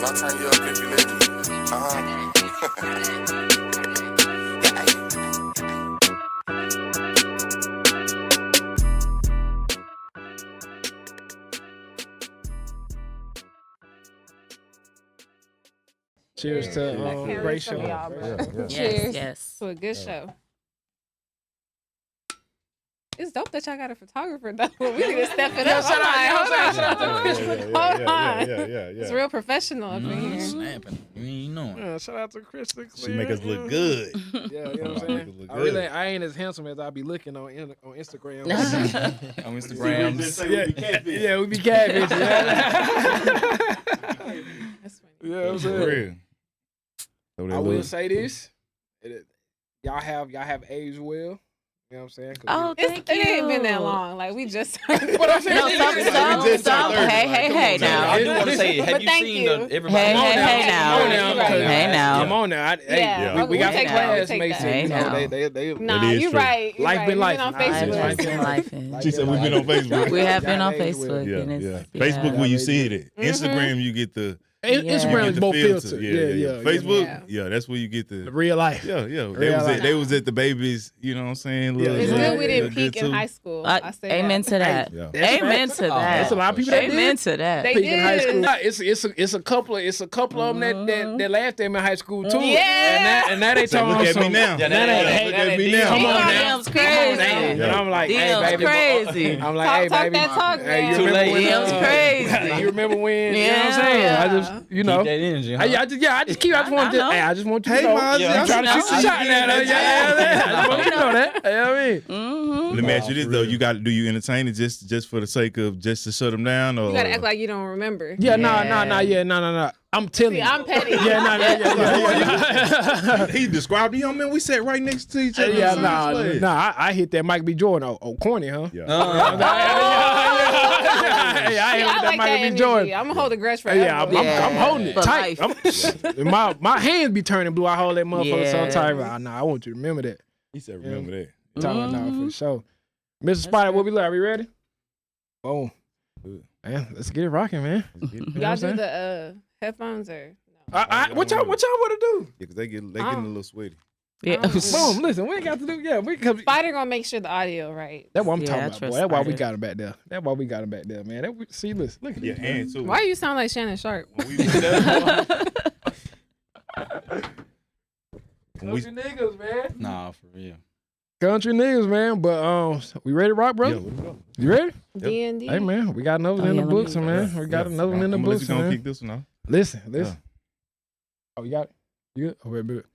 Cause I'll turn you up if you let me. Cheers to great show. Cheers. Yes. To a good show. It's dope that y'all got a photographer though. We need to step it up. Hold on. It's real professional up in here. Snapping. You ain't knowing. Yeah, shout out to Kristen. She make us look good. Yeah, you know what I'm saying? I ain't as handsome as I be looking on Instagram. On Instagram. Yeah, we be catfishing. That's funny. You know what I'm saying? I will say this. Y'all have aged well. You know what I'm saying? Oh, thank you. It ain't been that long. Like, we just... What I'm saying? Some. Hey, now. I do want to say, have you seen everybody? Hey, now. Come on now. We got some classmates. Hey, now. Nah, you right. Life been life. On Facebook. Life. She said we've been on Facebook. We have been on Facebook. Yeah. Facebook where you see it. Instagram you get the... Instagram is both filtered. Yeah. Facebook, that's where you get the real life. Yeah. They was at the babies, you know what I'm saying? It's good we didn't peak in high school. Amen to that. Amen to that. There's a lot of people that Amen to that. They peak in high school. did. It's a couple of them that laughed at me in high school too. Yeah. And now they talking look at me now. Look at me now. Come on now. DM's crazy. And I'm like, hey baby. Crazy. I'm like, hey baby. Talk that talk, man. DM's crazy. You remember when? You know what I'm saying? I just, you know. Keep that energy, huh? I just want you to know. Mozzie, I'm trying to shoot some shot at her. I just want you to know that. You know what I mean? Let me ask you this though: do you entertain it just for the sake of just to shut them down, or You gotta act like you don't remember. No. I'm telling you. I'm petty. Yeah. He described the young man. We sat right next to each other. I hit that Mike B. Jordan. Oh, corny, huh? I ain't I like that energy. I'm gonna hold a grudge forever. I'm holding it For tight. My hands be turning blue. I hold that motherfucker Yeah. sometimes. I want you to remember that. He said, "Remember that." For sure. Mr. Spider, what we look? Are we ready? Oh, man, let's get it rocking, man. Y'all do the headphones or no? What y'all want to do? Yeah, because they getting a little sweaty. Yeah. Boom, listen, we ain't got to do. Yeah, Spider gonna make sure the audio right. That's what I'm Yeah, I talking about, boy. trust That's why we Spider. got him back there. That's why we got him back there, man. See, listen, look at Yeah, this. hands too. Why you sound like Shannon Sharp? Country niggas, man. Nah, for real. Country niggas, man. But we ready to rock, bro? Yeah, we go. You ready? D&D. Hey, man, we got another one in the books, man. We got another one in the books, I'm gonna man. kick this one off. Listen. Oh, you got it? You good? Oh, wait.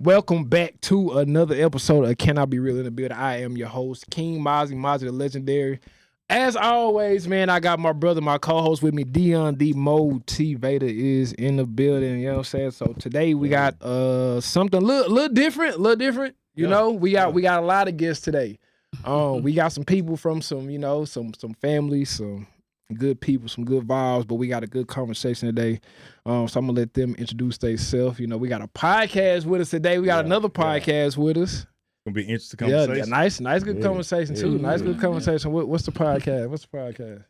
Welcome back to another episode of Can I Be Real in the Building. I am your host, King Mozzie the legendary. As always, man, I got my brother, my co-host with me, Dion D. Motivator is in the building. You know what I'm saying? So today we got something a little different. You know, we got a lot of guests today. We got some people from some families, some good people, some good vibes, but we got a good conversation today. So I'm gonna let them introduce themselves. You know, we got a podcast with us today. We got another podcast with us. Gonna be an interesting conversation. Yeah, nice, good conversation too. Nice, good conversation. What's the podcast?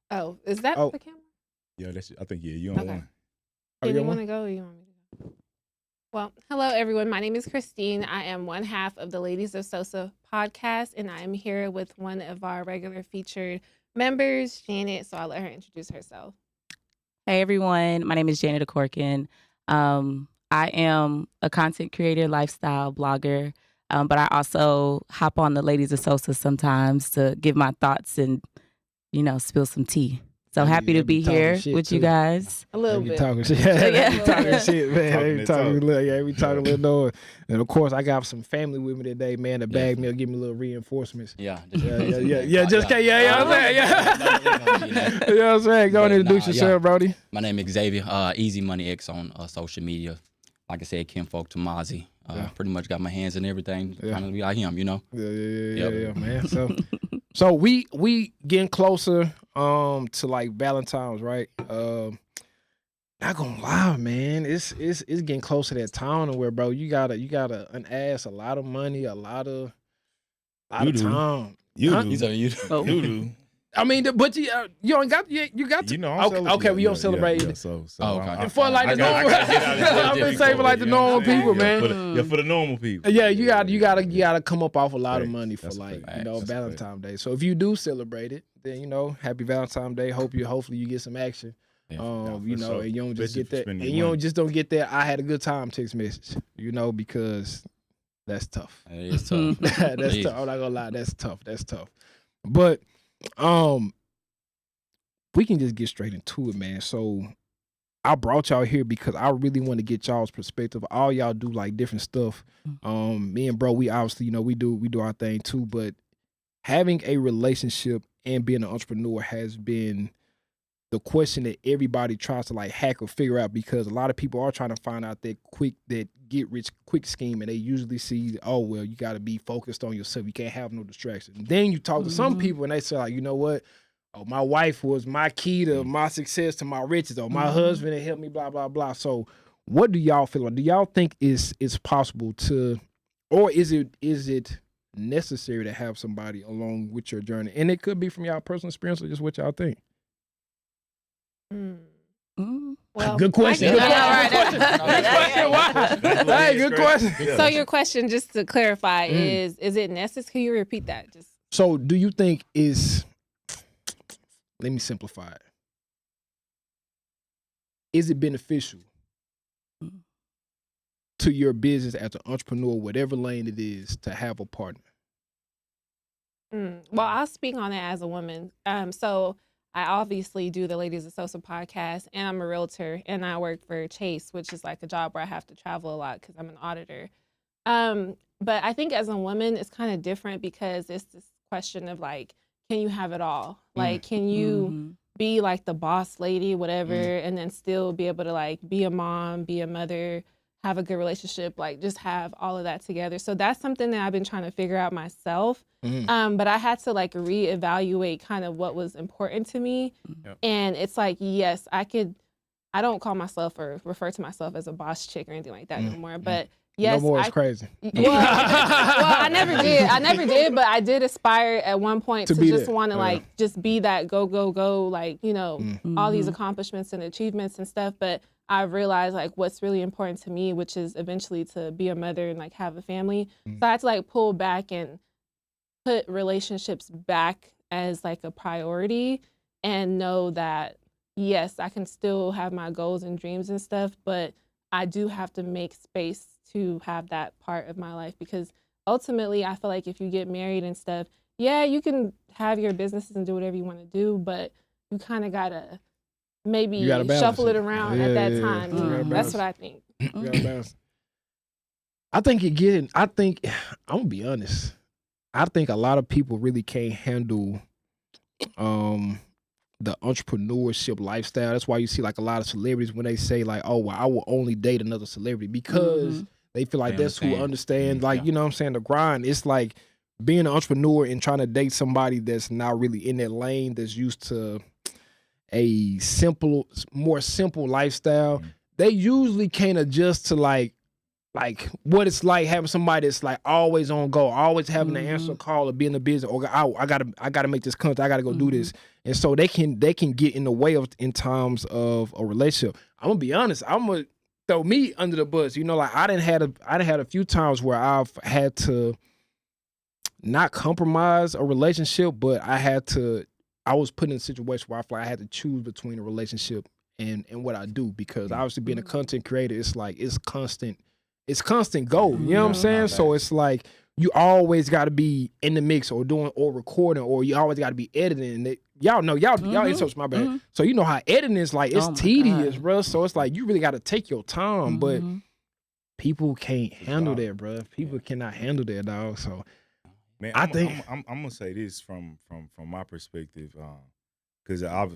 Oh, is that the camera? Yeah, I think you on one. Do you want to go or you want me to go? Well, hello everyone. My name is Christine. I am one half of the Ladies of Sosa podcast, and I am here with one of our regular featured members, Janet. So I'll let her introduce herself. Hey everyone, my name is Janet Akorkin. I am a content creator, lifestyle blogger, but I also hop on the Ladies of Sosa sometimes to give my thoughts and, spill some tea. So happy to be here with you guys. A little bit. Talking shit. Talking shit, man. We talking a little noise. And of course, I got some family with me today, man, to bag me or give me a little reinforcements. Yeah. You know what I'm saying? Go and introduce yourself, Brody. My name is Xavier, Easy Money X on social media. Like I said, kinfolk to Mozzie. Pretty much got my hands in everything. Trying to be like him, Yeah, man. So we getting closer to like Valentine's, right? Not gonna lie, man. It's getting close to that time where, bro, you gotta unass a lot of money, a lot of time. You Huh? do. You do. Oh. You do. I mean, but you don't got you got to. You know, I'm okay, we don't celebrate. Yeah, so okay. For like the normal, I've been saying for like the normal people, man. For the normal people. Yeah, you gotta come up off a lot of money for That's like fact. you know That's Valentine's Day. So if you do celebrate it, then you know Happy Valentine's Day. Hopefully you get some action. Yeah, You know, sure. and you don't just Especially get that, for and spending you money. don't get that. I had a good time text message, you know, because that's tough. It is tough. That's Jesus. tough. I'm not gonna lie, that's tough. That's tough. But we can just get straight into it, man. So I brought y'all here because I really want to get y'all's perspective. All y'all do like different stuff. Me and bro, we obviously, you know, we do our thing too, but having a relationship and being an entrepreneur has been the question that everybody tries to like hack or figure out, because a lot of people are trying to find out that get rich quick scheme, and they usually see, oh well, you got to be focused on yourself, you can't have no distraction. Then you talk to some people and they say like, you know what, oh, my wife was my key to my success, to my riches, or my husband that helped me, blah blah blah. So what do y'all feel like? Do y'all think it's possible to, or is it necessary to have somebody along with your journey? And it could be from y'all personal experience or just what y'all think. Well, Good question. Good question. Hey, good question. So your question, just to clarify, is it necessary? Can you repeat that? Just So do you think let me simplify it. Is it beneficial to your business as an entrepreneur, whatever lane it is, to have a partner? Well, I'll speak on it as a woman. So I obviously do the Ladies of Sosa podcast, and I'm a realtor, and I work for Chase, which is like a job where I have to travel a lot because I'm an auditor. But I think as a woman, it's kind of different because it's this question of like, can you have it all? Like, can you be like the boss lady, whatever, and then still be able to like be a mom, be a mother, have a good relationship, like just have all of that together. So that's something that I've been trying to figure out myself. But I had to like reevaluate kind of what was important to me. And it's like, yes, I don't call myself or refer to myself as a boss chick or anything like that anymore. But yes, no more is crazy. Well, I never did, but I did aspire at one point to just want to like just be that go, like, you know, all these accomplishments and achievements and stuff. But I realized like what's really important to me, which is eventually to be a mother and like have a family. So I had to like pull back and put relationships back as like a priority and know that, yes, I can still have my goals and dreams and stuff, but I do have to make space to have that part of my life, because ultimately I feel like if you get married and stuff, yeah, you can have your businesses and do whatever you want to do, but you kind of gotta maybe shuffle it around at that time. That's what I think. You gotta balance. I think I'm gonna be honest. I think a lot of people really can't handle the entrepreneurship lifestyle. That's why you see like a lot of celebrities when they say like, oh, well, I will only date another celebrity, because they feel like that's who understands, like, you know what I'm saying, the grind. It's like being an entrepreneur and trying to date somebody that's not really in that lane, that's used to a more simple lifestyle. They usually can't adjust to like what it's like having somebody that's like always on go, always having to answer a call or be in the business, or I gotta make this content, I gotta go do this. And so they can get in the way of in terms of a relationship. I'm gonna be honest, I'm gonna throw me under the bus. You know, like I done had a few times where I've had to not compromise a relationship, but I was put in a situation where I feel like I had to choose between a relationship and what I do, because obviously being a content creator, it's like it's constant go. You know what I'm saying? So it's like you always got to be in the mix or doing or recording, or you always got to be editing. Y'all know y'all it's my bad. So you know how editing is like, it's tedious, bro. So it's like you really got to take your time, but people can't handle that, bro. People cannot handle that, dog. So man, I think I'm gonna say this from my perspective, because are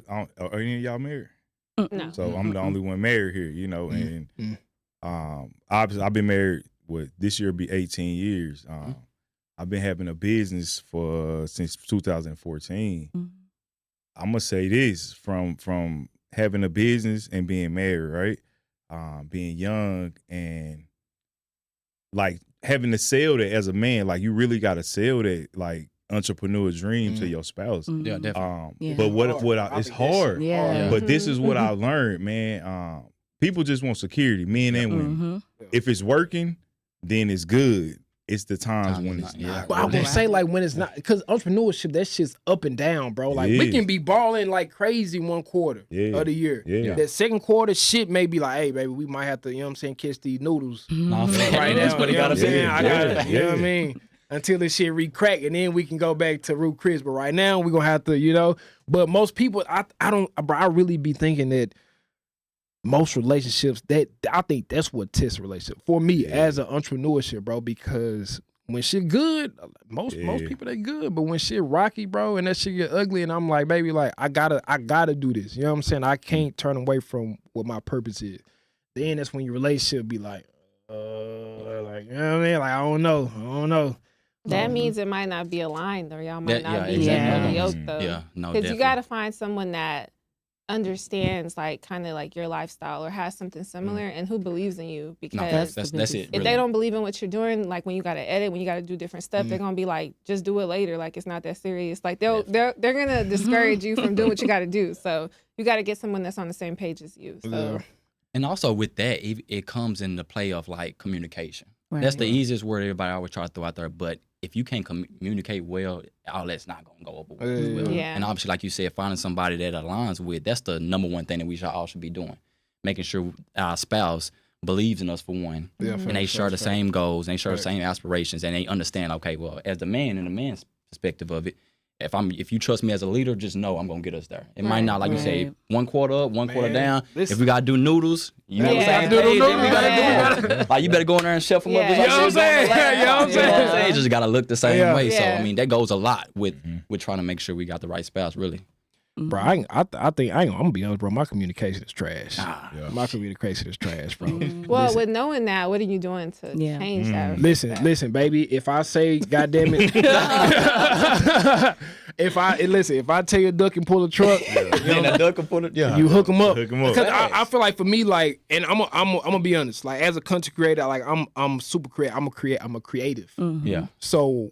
any of y'all married? No. So I'm the only one married here, you know, and obviously I've been married. This year be 18 years. I've been having a business since 2014. I'm gonna say this from having a business and being married, right? Being young and like having to sell that as a man, like you really got to sell that. Like entrepreneur dream to your spouse. Yeah, definitely. Yeah. But it's hard. Yeah. But this is what I learned, man. People just want security, men and women. If it's working, then it's good. It's the times when it's not. But I was gonna say, like, when it's not, because entrepreneurship, that shit's up and down, bro. Like, we can be balling like crazy one quarter of the year. Yeah. That second quarter, shit may be like, hey, baby, we might have to, you know what I'm saying, catch these noodles. Nah, Right now, that's what he got to you know say. what I'm saying? I gotta, you know what I mean? Until this shit re-crack, and then we can go back to Root Chris. But right now, we're gonna have to, you know. But most people, I really be thinking that most relationships, that I think that's what tests a relationship for me as an entrepreneurship, bro. Because when shit good, most people they good, but when shit rocky, bro, and that shit get ugly, and I'm like, baby, like I gotta do this. You know what I'm saying? I can't turn away from what my purpose is. Then that's when your relationship be like, you know what I mean? Like I don't know. That means it might not be aligned, or y'all might not be exactly. yoked though. Yeah, no, because you got to find someone that understands like kind of like your lifestyle or has something similar and who believes in you, because that's it. if they don't believe in what you're doing, like when you got to edit, when you got to do different stuff, they're gonna be like, just do it later, like it's not that serious. Like they're gonna discourage you from doing what you got to do. So you got to get someone that's on the same page as you. So and also with that, it comes in the play of like communication. Right. That's the easiest word everybody always try to throw out there. But if you can't communicate well, all that's not gonna go over well. Yeah. And obviously, like you said, finding somebody that aligns with, that's the number one thing that we all should be doing. Making sure our spouse believes in us for one, and they share the same goals, and they share the same aspirations, and they understand. Okay, well, as the man and the man's perspective of it, if you trust me as a leader, just know I'm gonna get us there. It might not, like you say, one quarter up, one quarter down. If we gotta do noodles, you know what I'm saying? Like you better go in there and chef them up. You know what I'm saying? You know what I'm saying? It just gotta look the same way. So I mean, that goes a lot with trying to make sure we got the right spouse, really. Bro, I think I'm gonna be honest, bro. My communication is trash. My communication is trash, bro. Well, with knowing that, what are you doing to change that? Listen, baby. If I say, goddamn it, if I tell you a duck and pull a truck, you hook them up. Because I feel like for me, like, and I'm gonna be honest, like as a content creator, like I'm super creative. I'm a creative. Yeah. So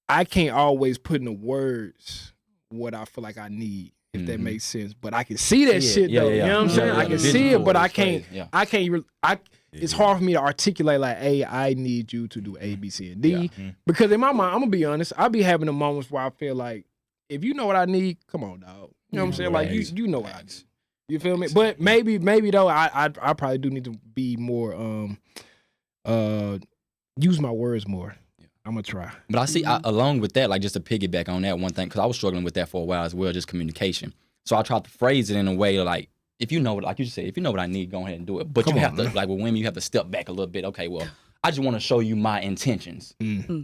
I can't always put in the words what I feel like I need, if that makes sense. But I can see that shit though. You know what I'm saying? I can see it, but I can't. It's hard for me to articulate like, hey, I need you to do A, B, C, and D. Because in my mind, I'm gonna be honest, I be having the moments where I feel like, if you know what I need, come on, dog. You know what I'm saying? Like you know what I need. You feel me? But maybe though, I probably do need to be more use my words more. I'm gonna try. But I see, along with that, like just to piggyback on that one thing, because I was struggling with that for a while as well, just communication. So I tried to phrase it in a way like, if you know what, like you said, if you know what I need, go ahead and do it. But you have to, like with women, you have to step back a little bit. Okay, well, I just want to show you my intentions.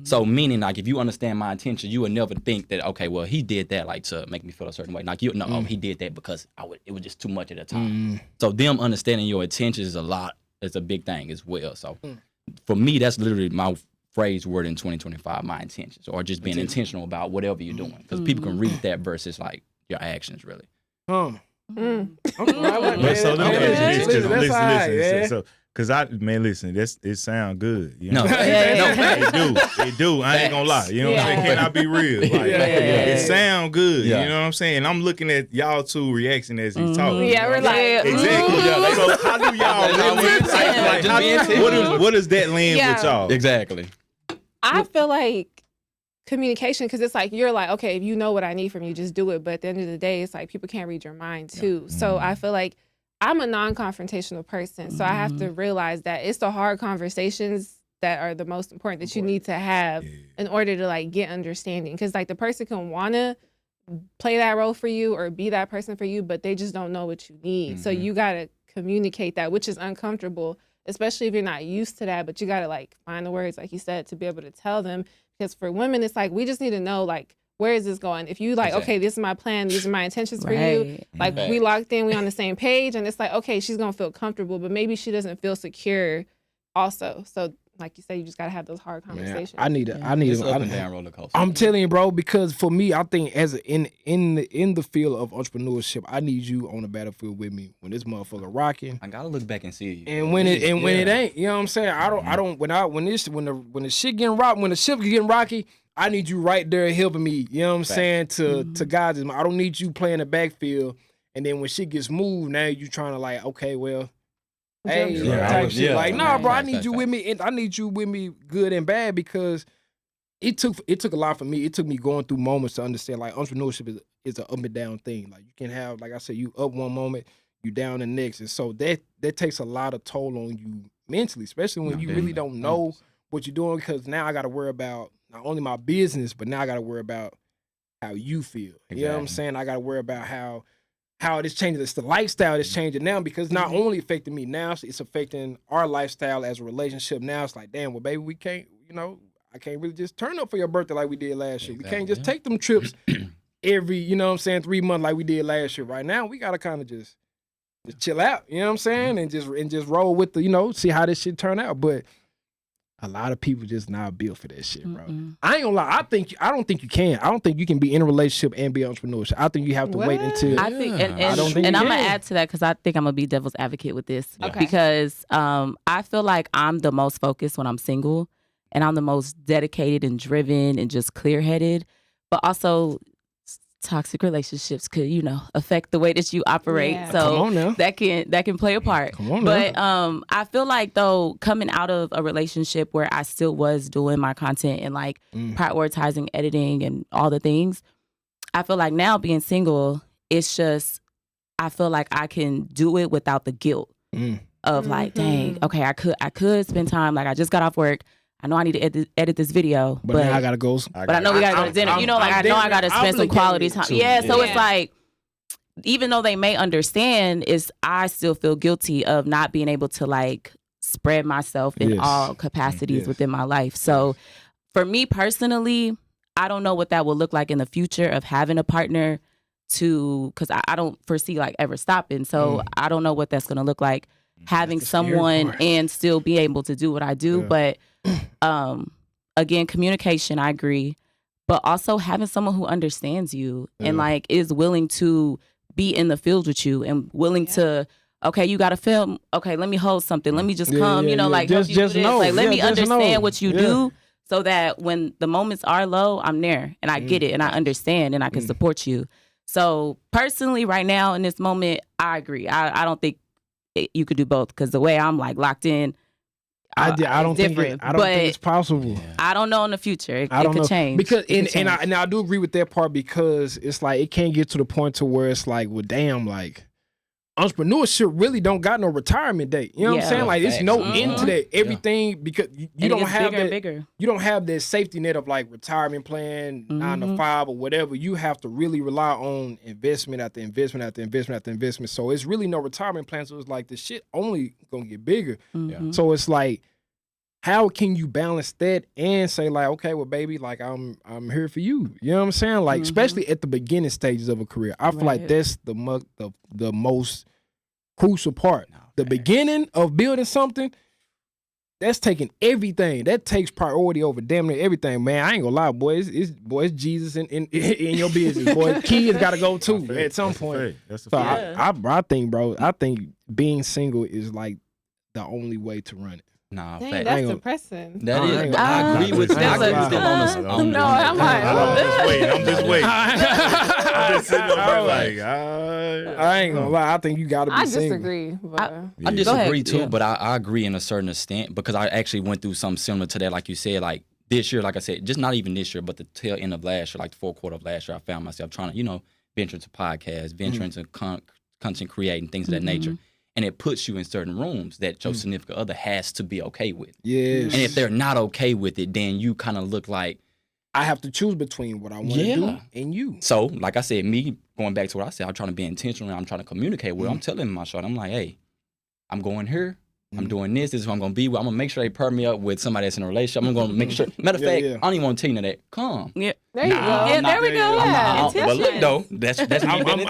So meaning, like, if you understand my intentions, you would never think that, okay, well, he did that like to make me feel a certain way. Like oh, he did that because it was just too much at the time. So them understanding your intentions is a big thing as well. So for me, that's literally my phrase word in 2025, my intentions, or just being intentional about whatever you're doing, because people can read that versus like your actions, really. So listen, it sound good. You know? It do. I ain't gonna lie. You know what I'm saying? Can I be real? Like, it sound good. You know what I'm saying? I'm looking at y'all two reaction as he talk. Yeah, we're like, exactly. So how do y'all really? What does that land with y'all? Exactly. I feel like communication, because it's like, you're like, okay, if you know what I need from you, just do it. But at the end of the day, it's like people can't read your mind too. So I feel like I'm a non-confrontational person. So I have to realize that it's the hard conversations that are the most important that you need to have in order to like get understanding. Because like the person can want to play that role for you or be that person for you, but they just don't know what you need. So you got to communicate that, which is uncomfortable, especially if you're not used to that. But you got to like find the words, like you said, to be able to tell them. Because for women, it's like, we just need to know, like, where is this going? If you like, okay, this is my plan, these are my intentions for you. Like, we locked in, we on the same page, and it's like, okay, she's gonna feel comfortable, but maybe she doesn't feel secure also. So like you said, you just gotta have those hard conversations. I need It's up and down roller coaster. I'm telling you, bro, because for me, I think as in the field of entrepreneurship, I need you on the battlefield with me when this motherfucker rocking. I gotta look back and see you. And when it ain't, you know what I'm saying? When the shit getting rocky, when the ship getting rocky, I need you right there helping me. You know what I'm saying? To guide this. I don't need you playing the backfield. And then when shit gets moved, now you trying to like, okay, well, hey, type shit. Like, nah, bro, I need you with me. And I need you with me good and bad because it took a lot for me. It took me going through moments to understand like entrepreneurship is an up and down thing. Like you can have, like I said, you up one moment, you down the next. And so that takes a lot of toll on you mentally, especially when you really don't know what you're doing, because now I got to worry about not only my business, but now I got to worry about how you feel. Exactly. You know what I'm saying? I got to worry about how it is changing. It's the lifestyle that's changing now, because not only affecting me now, it's affecting our lifestyle as a relationship. Now it's like, damn, well, baby, we can't, I can't really just turn up for your birthday like we did last year. We can't just take them trips every, 3 months like we did last year. Right now, we got to kind of just chill out, you know what I'm saying? And just roll with the, see how this shit turn out. But a lot of people just not built for that shit, bro. I ain't gonna lie. I don't think you can. I don't think you can be in a relationship and be an entrepreneur. I think you have to wait until. I think, and I'm gonna add to that because I think I'm gonna be devil's advocate with this because I feel like I'm the most focused when I'm single, and I'm the most dedicated and driven and just clear headed, but also toxic relationships could, affect the way that you operate. Yeah. So that can play a part. But I feel like though, coming out of a relationship where I still was doing my content and like prioritizing editing and all the things, I feel like now being single, it's just, I feel like I can do it without the guilt of like, dang, okay, I could spend time. Like I just got off work. I know I need to edit this video, but now I gotta go. But I know we gotta go to dinner. I know I gotta spend some quality time. Yeah, so it's like, even though they may understand, I still feel guilty of not being able to like spread myself in all capacities within my life. So for me personally, I don't know what that will look like in the future of having a partner because I don't foresee like ever stopping. So I don't know what that's gonna look like, having someone and still be able to do what I do. But again, communication, I agree, but also having someone who understands you and like is willing to be in the field with you and willing to, okay, you got to film. Okay, let me hold something. Let me just come, like help you do this. Like, let me understand what you do so that when the moments are low, I'm there and I get it and I understand and I can support you. So personally, right now in this moment, I agree. I don't think you could do both because the way I'm like locked in, I don't think it's possible. Yeah. I don't know in the future. It could change. Because and I do agree with that part, because it's like it can't get to the point to where it's like, well, damn, like entrepreneurship really don't got no retirement date. You know what I'm saying? Like it's no end to that. Everything because you don't have that. You don't have that safety net of like retirement plan, 9 to 5 or whatever. You have to really rely on investment after investment after investment after investment. So it's really no retirement plan. So it's like the shit only gonna get bigger. So it's like, how can you balance that and say like, okay, well, baby, like I'm here for you. You know what I'm saying? Like, especially at the beginning stages of a career, I feel like that's the most crucial part. The beginning of building something, that's taking everything. That takes priority over damn near everything, man. I ain't gonna lie, boy. It's Jesus in your business, boy. Kids gotta go too at some point. I think being single is like the only way to run it. Nah, that's depressing. That is. I agree with that. I'm just waiting. I'm just sitting there like, I ain't gonna lie. I think you gotta be single. Disagree. But I disagree too, but I agree in a certain extent because I actually went through something similar to that. Like you said, like this year, like I said, just not even this year, but the tail end of last year, like the fourth quarter of last year, I found myself trying to, venture into podcasts, venture into content creating, things of that nature. And it puts you in certain rooms that your significant other has to be okay with. Yes. And if they're not okay with it, then you kind of look like, I have to choose between what I want to do and you. So, like I said, me going back to what I said, I'm trying to be intentional and I'm trying to communicate with. I'm telling my short, I'm like, hey, I'm going here. I'm doing this. This is who I'm going to be with. I'm going to make sure they pair me up with somebody that's in a relationship. I'm going to make sure. Matter of fact, I don't even want to tell you that. Come. Yeah. There you go. Yeah, there we go. But look, though, that's I'm giving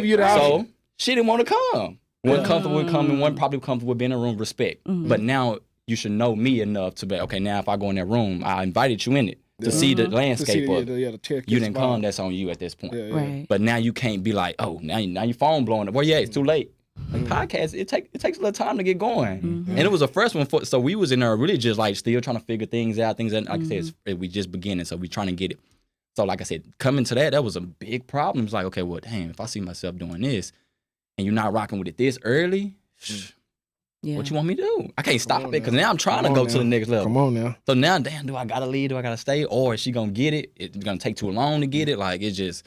you the option. So, she didn't want to come. One comfortable with coming, one probably comfortable with being in a room, respect. But now you should know me enough to be, okay, now if I go in that room, I invited you in it to see the landscape of it. You didn't come, that's on you at this point. Right. But now you can't be like, oh, now your phone blowing up. Well, yeah, it's too late. Like podcasts, it takes a little time to get going. Mhm. And it was the first one so we was in there really just like still trying to figure things out. Things that, like I said, we just beginning, so we trying to get it. So like I said, coming to that was a big problem. It's like, okay, well, damn, if I see myself doing this, and you're not rocking with it this early, what you want me to do? I can't stop it because now I'm trying to go to the next level. Come on now. So now, damn, do I gotta leave? Do I gotta stay? Or is she gonna get it? It's gonna take too long to get it. Like it's just,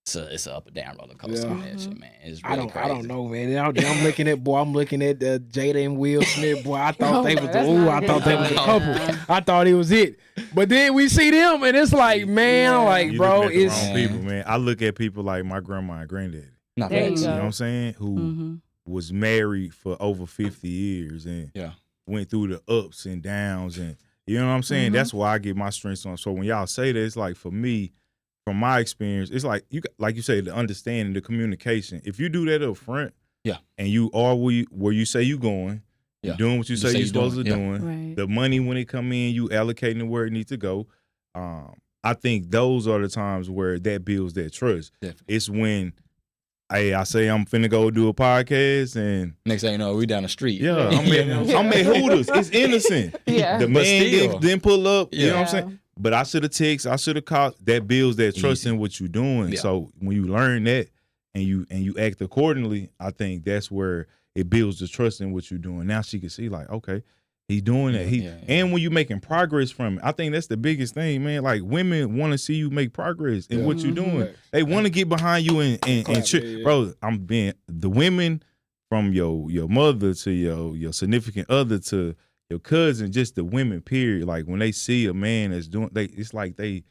it's an up and down roller coaster. Yeah. That shit, man. It's really crazy. I don't know, man. I'm looking at Jada and Will Smith, boy. I thought they was the couple. I thought it was it. But then we see them, and it's like, man, like, You bro, looking at the it's wrong people, man. I look at people like my grandma and granddaddy. Not There you facts. You know go. what I'm saying? Who was married for over 50 years and went through the ups and downs, and you know what I'm saying? That's why I get my strengths on. So when y'all say that, it's like for me, from my experience, it's like you say, the understanding, the communication. If you do that up front, and you are where you say you going, you're doing what you say you're supposed to be doing. Right. The money when it come in, you allocating it where it needs to go. I think those are the times where that builds that trust. Definitely. It's when I say I'm finna go do a podcast, and Next thing you know, we down the street. I'm at Hooters. It's innocent. Yeah. The But man still. didn't pull up. You know what I'm Yeah. saying? But I should have texted. I should have called. That builds that trust Easy. in what you're doing. Yeah. So when you learn that and you act accordingly, I think that's where it builds the trust in what you're doing. Now she can see like, okay, he's doing that. And when you're making progress from it, I think that's the biggest thing, man. Like women want to see you make progress in what you're doing. They want to get behind you and bro. I'm being the women from your mother to your significant other to your cousin, just the women, period. Like when they see a man that's doing, it's like they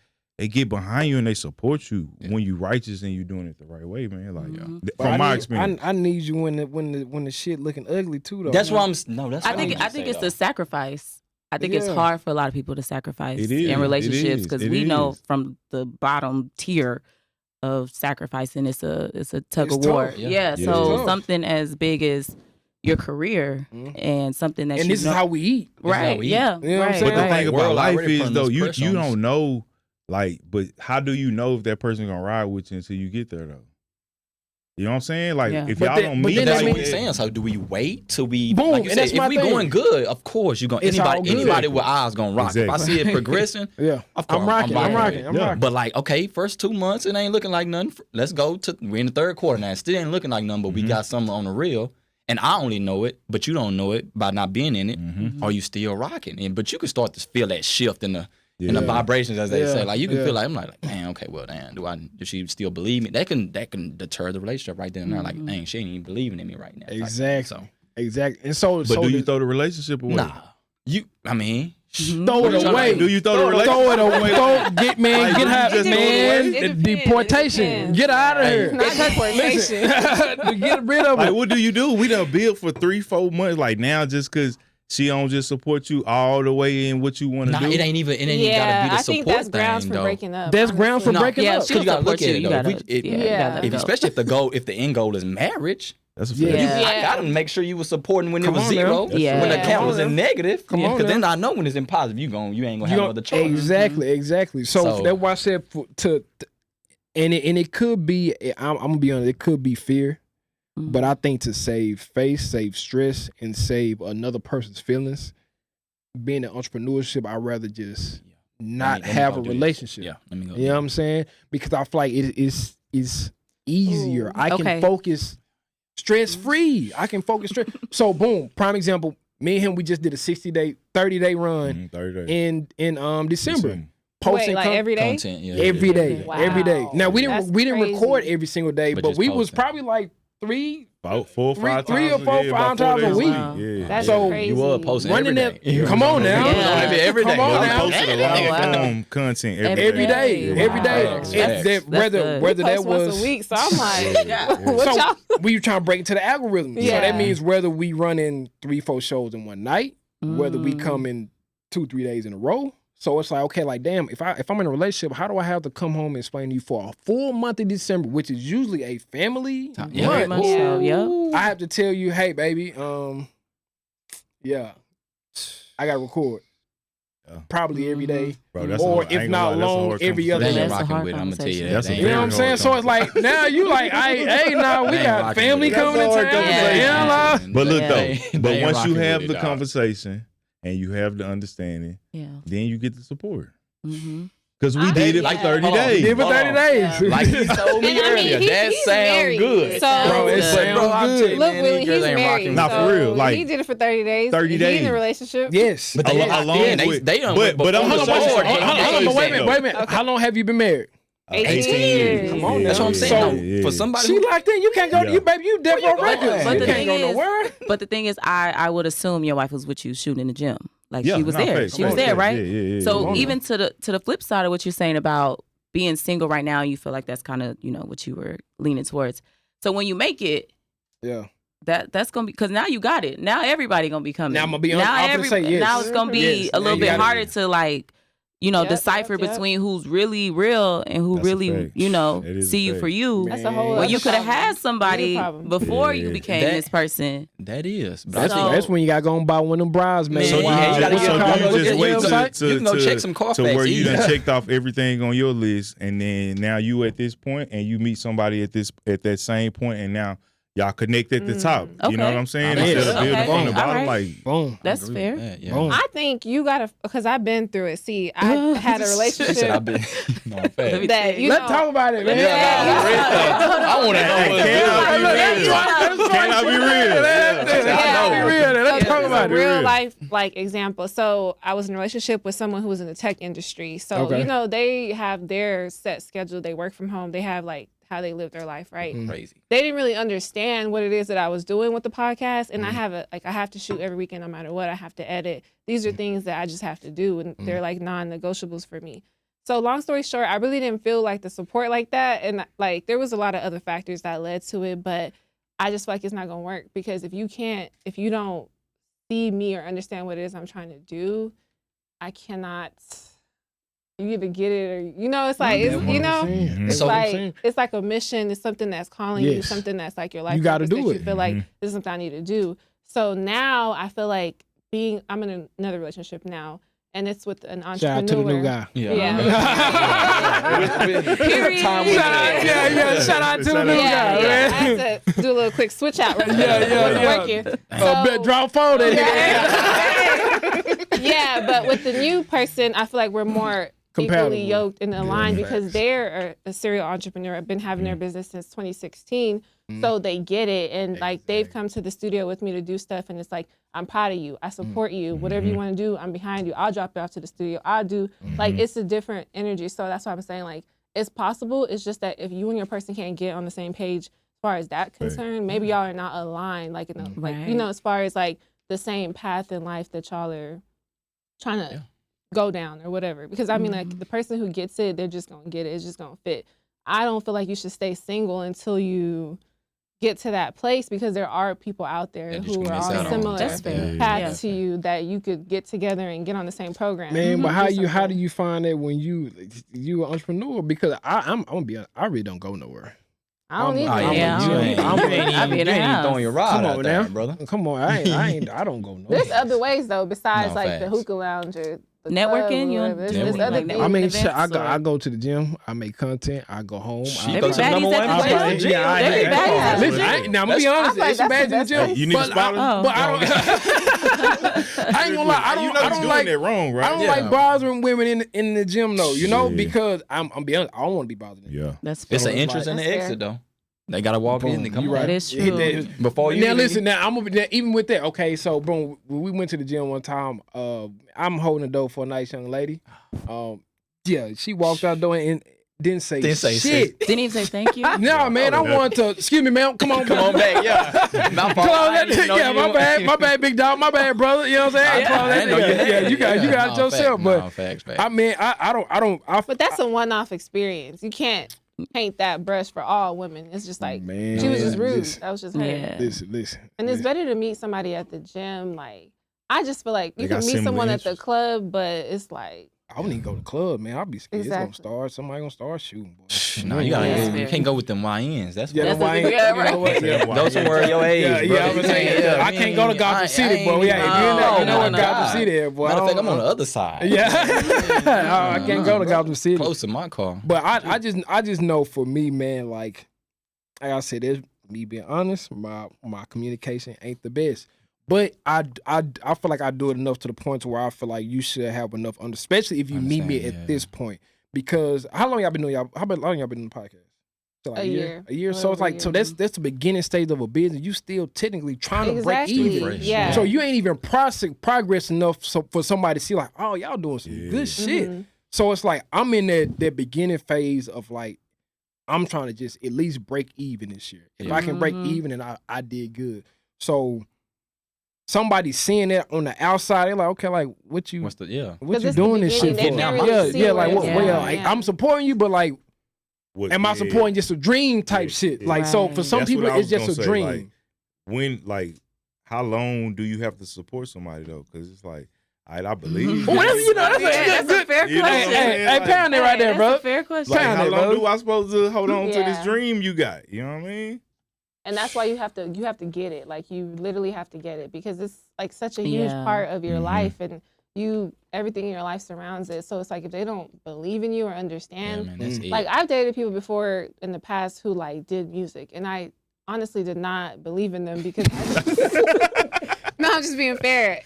get behind you and they support you when you righteous and you doing it the right way, man. Like from my experience, I need you when the shit looking ugly too, though. That's man. why I think it's a sacrifice. I think it's hard for a lot of people to sacrifice It is. in relationships because It we know is. from the bottom tier of sacrificing, it's a tug It's of war. tough. Yeah. Yeah, So it's tough. something as big as your career and something that and you this know, is how we eat. right. we eat. Yeah. You know what I'm right. saying? but the right. thing about World life already is putting though, this you pressure on us. don't know, like, but how do you know if that person gonna ride with you until you get there though? You know what I'm saying? Like Yeah. if But y'all then- don't but meet, then That's that what means- we're saying. So do we wait till we Boom, like you and that's said, my if we thing. going good, of course you're gonna It's all anybody good. with eyes gonna rock. If I Exactly. see it progressing, Yeah, of course I'm rocking. I'm with it. rocking. But like, okay, first 2 months it ain't looking like nothing. Let's go to we're in the third quarter now. It still ain't looking like nothing, but we got something on the real. And I only know it, but you don't know it by not being in it. Are you still rocking? And but you can start to feel that shift in the vibrations, as they say. Like you can feel like I'm like, man, okay, well, damn, does she still believe me? That can deter the relationship right then and there. Like, dang, she ain't even believing in me right now. Exactly. Exactly. And so, but do you throw the relationship away? Nah, I mean, throw it away? Do you throw the relationship? Throw it away. Get Like, get you out, just man. throw it away? Deportation. It depends. Get out of here. Not deportation. Get rid of Like, it. what do you do? We done build for 3-4 months. Like now, just because she don't just support you all the way in what you want to do. it ain't even gotta be Yeah, the I support think that's grounds thing, for though. breaking up. That's grounds for honestly. breaking Yeah, up. she'll You gotta support look at you. it, You though. gotta, If you Yeah. gotta go. Especially if the end goal is marriage. That's a Yeah. fact. Yeah. I gotta make sure you were supporting when Come it was on zero. now. Yeah. When the Come count on was in now. negative. Come on Because then now. I know when it's in positive, you ain't gonna have no other choice. Exactly. So that's why I said and it could be. I'm gonna be honest. It could be fear, but I think to save face, save stress, and save another person's feelings, being in entrepreneurship, I'd rather just not Let me have go a do this. relationship. Yeah, let me go. You know what I'm saying? Because I feel like it is easier. Ooh. I can Okay. focus stress free. I can focus stress. So boom, prime example. Me and him, we just did a 30-day run 30 days. in December. Posting Wait, like every day? Content, yeah. every day, Wow. every day. Now we That's didn't record crazy. every single day, But but just we was posting. probably like 3 About 4 or 5 three or times. 4 or yeah, 5 about 4 times a days week. Yeah. That's So, crazy. You were posting running every that. day. Come on now. Yeah. Every day. Come on I now. posted a long Wow. form content every Every day, Wow. every day. Facts. It's that- That's whether good. whether Post that once was a week, so I'm like, Yeah. what so y'all? we trying to break into the algorithm. So Yeah. that means whether we running 3-4 shows in one night, whether we come in 2-3 days in a row. So it's like, okay, like damn, if I'm in a relationship, how do I have to come home and explain to you for a full month of December, which is usually a family Yeah. Very month? much so. Yep. I have to tell you, hey baby, yeah, I gotta record. probably every day, Bro, that's or a, I if ain't not gonna lie, that's a long, hard every They other ain't day. That's a rocking hard with it. I'm gonna tell you that. That's a They You know ain't what I'm saying? hard So it's like now you like, hey, nah, we They ain't got rocking family with it. coming in That's a town. hard conversation. Yeah, nah. But look Yeah. though, They but ain't once you rocking have with the it, dog. conversation and you have the understanding, Yeah. then you get the support. Mm-hmm. Because we I- did it yeah. for 30 Hold on. days. Did for Hold 30 on. days. Yeah. Like he told me And I mean, earlier, he's that sounds married, good. so- Bro, it But, sounds bro, I'm good. telling you, Look, man, Willie, these he's girls ain't married. rocking Nah, with for it. real, like, he did it for 30 days. 30 Is he in days. a relationship? Yes. But they Along along with- they done but before I'm the gonna Hold on, say Lord something. came hold on, in. but wait a minute. though. How long have you been married? 18 years. Come on now. That's what I'm saying. Yeah, No, for somebody She who, locked in. You can't go. Yeah. You baby, you deaf on records. But You the can't thing go is- nowhere. But the thing is, I would assume your wife was with you shooting in the gym. Like Yeah, she was nah, there. facts, She was facts, there, facts. right? Yeah. So Come on even to the flip side of what you're saying about being single right now, you feel like that's kind of what you were leaning towards. So when you make it, Yeah. that's gonna be because now you got it. Now everybody gonna be coming. Now I'm gonna be honest. I'm gonna say yes. Now it's gonna be Yes, a now little you bit gotta- harder to like Yep, decipher yep. between who's really real and who That's a really fact. That is a see you fact. for you. That's a whole Man. When you other could have problem. had somebody Bigger problem. before you Yeah. became That- this person. that is. But That's, So- that's when you gotta go and buy one of them bridesmaids. Man, So yeah, do you gotta you, get so a do couple you of just good wait websites. to You can go check some to Carfax where you easy. done checked off everything on your list, and then now you at this point, and you meet somebody at that same point, and now y'all connect at the top. You know Okay. what I'm saying? Okay. Instead of building Okay. from the All bottom, right. like Boom. That's fair. Yeah. Boom. I think you gotta, because I've been through it. See, I had a She relationship said I've been. No, Let fact. me that you Let's know. talk about it, man. I want to know Hey, what's can I good. be real? Can I be real? Let's be real. Let's talk It's about a it. real life like example. So I was in a relationship with someone who was in the tech industry. So Okay. they have their set schedule. They work from home. They have like how they live their life, right? Crazy. They didn't really understand what it is that I was doing with the podcast, and I have to shoot every weekend no matter what. I have to edit. These are things that I just have to do, and they're like non-negotiables for me. So long story short, I really didn't feel like the support like that, and like there was a lot of other factors that led to it, but I just feel like it's not gonna work because if you don't see me or understand what it is I'm trying to do, I cannot. You either get it or it's like it's, it's So- like it's like a mission. It's something that's calling you, Yes. something that's like your life. You gotta purpose do that it. You feel like this is something I need to do. So now I feel like I'm in another relationship now, and it's with an entrepreneur. Shout out to the new guy. Period. Shout out to the new guy, I man. had to do a little quick switch out right there. Yeah. Working. Bet drop phone in here. Yeah, but with the new person, I feel like we're more Compatible. equally yoked and aligned because facts. they're a serial entrepreneur. I've been having their business since 2016, so they get it, and like they've come to the studio with me to do stuff, and it's like I'm proud of you, I support you, whatever you want to do, I'm behind you. I'll drop it off to the studio. I'll do like it's a different energy. So that's why I'm saying like it's possible. It's just that if you and your person can't get on the same page as far as that concerned, maybe y'all are not aligned. Like as far as like the same path in life that y'all are trying to go down or whatever. Because I mean, like the person who gets it, they're just gonna get it. It's just gonna fit. I don't feel like you should stay single until you get to that place because there are people out there That you who can are miss on out on. similar That's fair. paths to you that you could get together and get on the same program. Man, but Do how do something. you find that when you an entrepreneur? Because I'm gonna be honest, I really don't go nowhere. I don't need Oh, to. yeah. You ain't I'll be in the even house. throwing your rod Come out on there, now, brother. Come on, I don't go nowhere. There's other ways though besides No, like the facts. hookah lounge or the Networking, club or you whatever. There's networking. other Like things. I mean, events shit, or- I go to the gym. I make content. I go home. She I goes to the Everybody's number at one the place gym. in the gym. Yeah, I- Everybody's at the Listen, gym. now I'm gonna be honest. like, It's some that's bad in the the gym. best You need a but spot? I don't. I ain't gonna lie. I You know don't you're doing like. that wrong, right? I don't Yeah. like bothering women in the gym though. You know, Shit. because I'm be honest. I don't want to be bothering. them. Yeah. That's fair. It's an entrance and an That's fair. exit though. They gotta walk in and come You on. right. That is Hit true. that- Before you Now even listen. Now I'm gonna be even with that. Okay, so boom, when we went to the gym one time. I'm holding the door for a nice young lady. Yeah, she walked out the door and didn't say shit. Didn't even say thank you. No, man, I wanted to. Excuse me, man. Come on, come on back, yeah. My fault. I didn't know yeah, you- my bad, big dog, my bad, brother. You know what I'm saying? I didn't know you had it. You got it No, yourself. facts. But No, facts. I mean, I don't. But that's a one-off experience. You can't paint that brush for all women. It's just like Man, she was just rude. listen. That was just her. Yeah. Listen. And it's better to meet somebody at the gym. Like I just feel like you They got can meet similar someone at the interests. club, but it's like I wouldn't even go to the club, man. I'll be scared. It's Exactly. gonna start. Somebody gonna start shooting, boy. No, you can't go with them YNs. That's Yeah, what. Those somewhere your age. Yeah, I was saying, I can't go to Gotham City, boy. Yeah, you know what Gotham City is, boy. Matter of fact, I'm on the other side. Yeah, I can't go to Gotham City. Close to my car. But I just know for me, man, like I said, there's me being honest, my communication ain't the best. But I feel like I do it enough to the point to where I feel like you should have enough especially if you meet me at this point. Because how long y'all been doing y'all been in the podcast? So like a year. A year. So it's like so that's the beginning stage of a business. You still technically trying to break even. Yeah. So you ain't even progress enough for somebody to see like, oh, y'all doing some good shit. Mm-hmm. So it's like I'm in that beginning phase of like I'm trying to just at least break even this year. If I can break even, and I did good. So somebody seeing that on the outside, they're like, okay, like what you doing this shit for? Like I'm supporting you, but like, am I supporting just a dream type shit? Like, so for some people, it's just a dream. How long do you have to support somebody though? Because it's like, I believe. Well, that's a fair question. Hey, pound it right there, bro. That's a fair question. Like, how long do I supposed to hold on to this dream you got? You know what I mean? And that's why you have to get it. Like you literally have to get it because it's like such a huge part of your life, and everything in your life surrounds it. So it's like if they don't believe in you or understand, like I've dated people before in the past who like did music, and I honestly did not believe in them because no, I'm just being fair.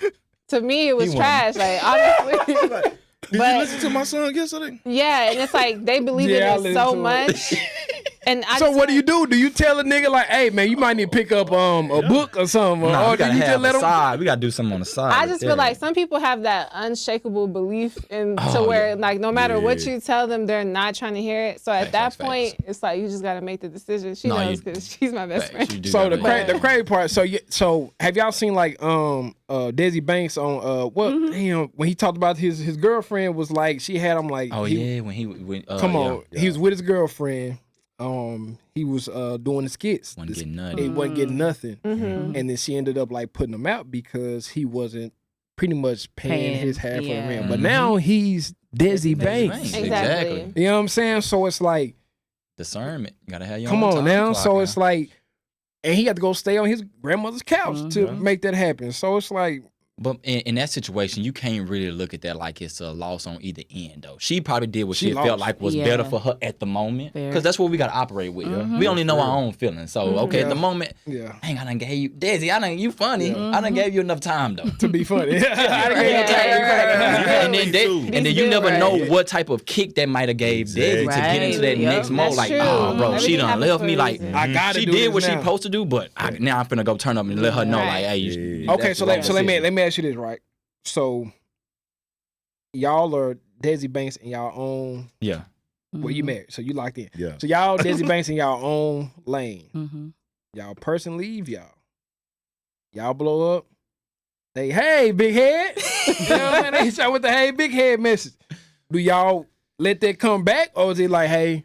To me, it was trash. Like honestly. Did you listen to my song yesterday? Yeah, and it's like they believe in it so much. And so what do you do? Do you tell a nigga like, hey man, you might need to pick up a book or something? No, or do you just let them? We gotta do something on the side. I just feel like some people have that unshakable belief to where like no matter what you tell them, they're not trying to hear it. So at that point, it's like you just gotta make the decision. She knows because she's my best friend. So the crazy part. So have y'all seen like Desi Banks on damn when he talked about his girlfriend was like she had him like when he was with his girlfriend. He was doing the skits. Wasn't getting nothing. He wasn't getting nothing. And then she ended up like putting him out because he wasn't pretty much paying his half of the rent. But now he's Desi Banks. Exactly. You know what I'm saying? So it's like discernment. You gotta have your come own on now. So it's like, and he had to go stay on his grandmother's couch to make that happen. So it's like. But in that situation, you can't really look at that like it's a loss on either end, though. She probably did what she felt like was better for her at the moment. Because that's what we got to operate with. We only know our own feelings. So, at the moment, dang, I done gave you, Desi, you funny. I done gave you enough time, though. To be funny. And then you never know what type of kick that might have gave Desi to get into that next mode. Like, oh, bro, she done left me. Like, she did what she supposed to do, but now I'm finna go turn up and let her know, like, hey, okay, so let me ask you this, right? So y'all are Desi Banks in y'all own. Yeah. Well, you married, so you locked in. Yeah. So y'all Desi Banks in y'all own lane. Y'all person leave y'all. Y'all blow up. Hey, big head. You know what I'm saying? They start with the hey, big head message. Do y'all let that come back, or is it like, hey,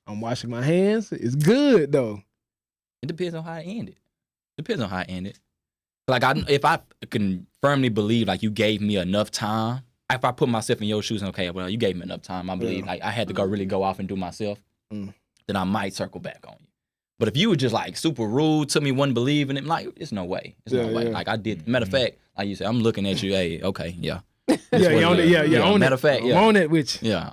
I'm washing my hands? It's good though. It depends on how it ended. Like, if I can firmly believe, like, you gave me enough time, if I put myself in your shoes and, okay, well, you gave me enough time, I believe, like, I had to really go off and do myself, then I might circle back on you. But if you were just, like, super rude to me, wouldn't believe in it, like, it's no way. No way. Like, I did. Matter of fact, like you said, I'm looking at you, hey, okay, yeah. Matter of fact, I'm on it with you. Yeah,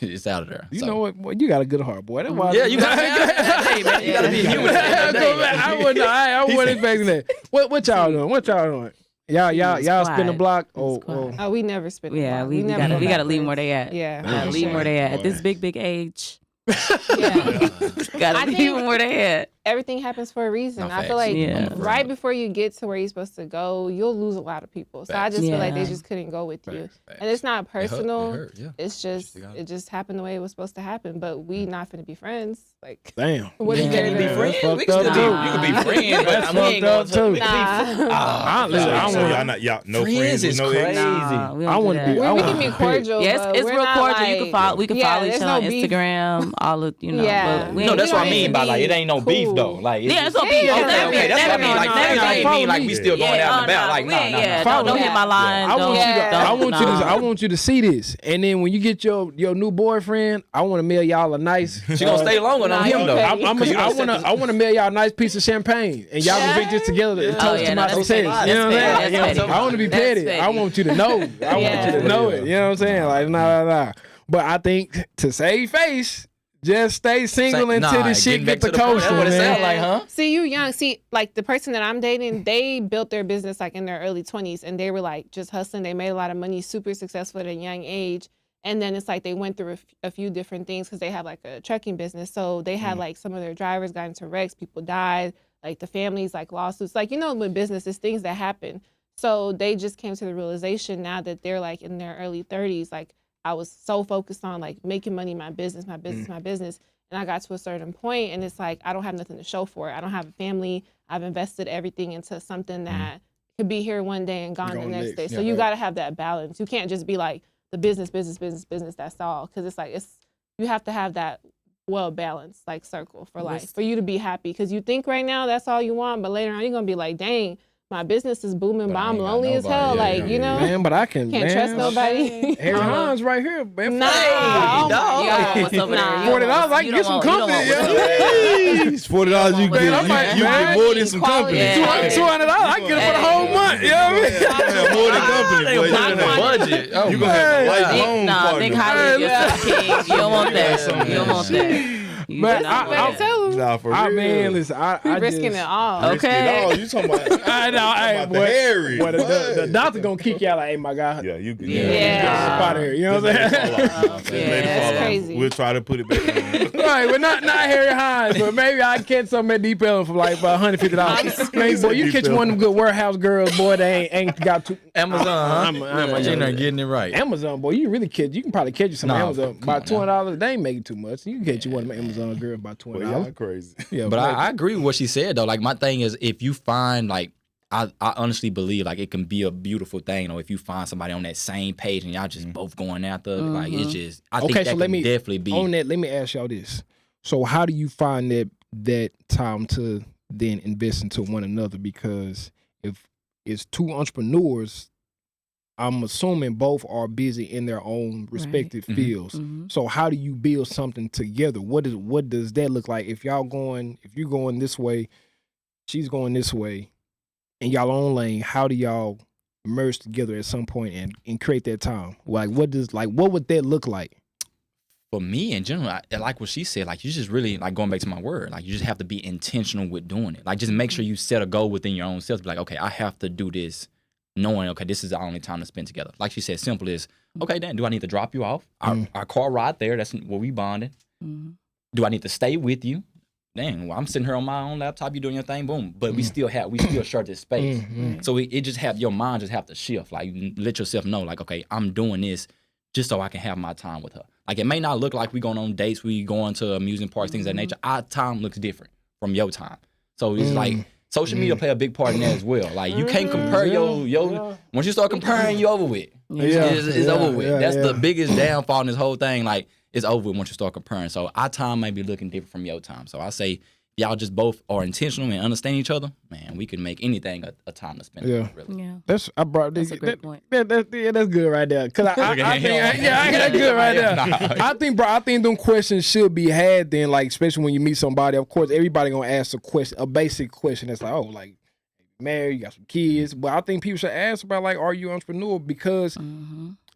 it's out of there. You know what? Boy, you got a good heart, boy. That's why. Yeah, you got hey, man, you gotta be human. I wasn't expecting that. What y'all doing? Y'all spin the block? Oh, we never spin the block. Yeah, we gotta leave them where they at. Yeah, leave them where they at this big age. Gotta leave them where they at. Everything happens for a reason. I feel like right before you get to where you're supposed to go, you'll lose a lot of people. So I just feel like they just couldn't go with you. And it's not personal. It's just it just happened the way it was supposed to happen. But we not finna be friends. Like damn. What you gonna be friends? We can still be. You can be friends, but we ain't going to. No friends is no crazy. I want to be. We can be cordial. Yes, it's real cordial. We can follow each other on beef. Instagram. All of Yeah. But no, that's what I mean by like it ain't no beef. though. Like, Yeah, it's gonna be. Okay, that's what I mean. Like, that ain't mean like we still going out and about. Like, nah. Don't hit my line. I want you to see this, and then when you get your new boyfriend, I want to mail y'all a nice. She gonna stay longer than him though. I want to mail y'all a nice piece of champagne, and y'all can drink this together to toast to my success. You know what I'm saying? I want to be petty. I want you to know. I want you to know it. You know what I'm saying? Like, nah. But I think to save face, just stay single until this shit get to coasting. That's what it sounds like, huh? See, you young. See, like the person that I'm dating, they built their business like in their early 20s, and they were like just hustling. They made a lot of money, super successful at a young age. And then it's like they went through a few different things because they have like a trucking business. So they had like some of their drivers got into wrecks, people died, like the families, like lawsuits. Like, you know, with business, it's things that happen. So they just came to the realization now that they're like in their early 30s, like, I was so focused on like making money, my business. And I got to a certain point and it's like, I don't have nothing to show for it. I don't have a family. I've invested everything into something that could be here one day and gone the next day. So you got to have that balance. You can't just be like the business, that's all. Cause it's like, you have to have that well-balanced like circle for life, for you to be happy. Cause you think right now that's all you want, but later on you're going to be like, dang, my business is booming, but I'm lonely as hell. You know, man, but I can't trust nobody. Harry Hines right here, man. Nah, $40, I can get some company. $40, you get more than some company. $200, I can get it for the whole month. You know what I mean? More than company. But you gonna budget. You gonna have a lifelong partner. Think highly of yourself, King. You don't want that. You don't want that. But I mean, listen, I risking just, it all. Okay. You talking about? I know, hey, boy. Harry. The doctor gonna kick you out like, hey, my guy. Yeah, you can. Get out of here. You know what I'm saying? That's crazy. We'll try to put it back on. Right, but not Harry Hines, but maybe I catch something at Deep Ellum for like about $150. Maybe, boy, you catch one of them good warehouse girls, boy, they ain't got to Amazon, huh? You're not getting it right. Amazon, boy, you can probably catch you some Amazon. About $200, they ain't making too much. You can catch you one of them Amazon girls about $20. Well, y'all crazy. Yeah, but I agree with what she said though. Like my thing is, if you find like, I honestly believe like it can be a beautiful thing. Or if you find somebody on that same page and y'all just both going after, like it's just. I think that can definitely be on that. Let me ask y'all this. So how do you find that time to then invest into one another? Because if it's two entrepreneurs, I'm assuming both are busy in their own respective fields. So how do you build something together? What does that look like? If you're going this way, she's going this way, and y'all own lane, how do y'all merge together at some point and create that time? Like what would that look like? For me in general, I like what she said. Like you just really like going back to my word. Like you just have to be intentional with doing it. Like just make sure you set a goal within your own self. Be like, okay, I have to do this. Knowing, okay, this is the only time to spend together. Like she said, simple is, okay, then do I need to drop you off? Our car right there, that's where we bonded. Do I need to stay with you? Dang, well, I'm sitting here on my own laptop, you doing your thing, boom. But we still share this space. So it just your mind just have to shift. Like let yourself know, like, okay, I'm doing this just so I can have my time with her. Like it may not look like we going on dates, we going to amusement parks, things of that nature. Our time looks different from your time. So it's like, social media play a big part in that as well. Like you can't compare your once you start comparing, you over with. It's over with. That's the biggest downfall in this whole thing. Like it's over with once you start comparing. So our time may be looking different from your time. So I say y'all just both are intentional and understand each other, man, we can make anything a time to spend. Yeah, really. Yeah. That's a great point. That's good right there. Cause I think that's good right there. I think them questions should be had then, like especially when you meet somebody. Of course, everybody gonna ask a basic question that's like, oh, like married, you got some kids. But I think people should ask about like, are you entrepreneur? Because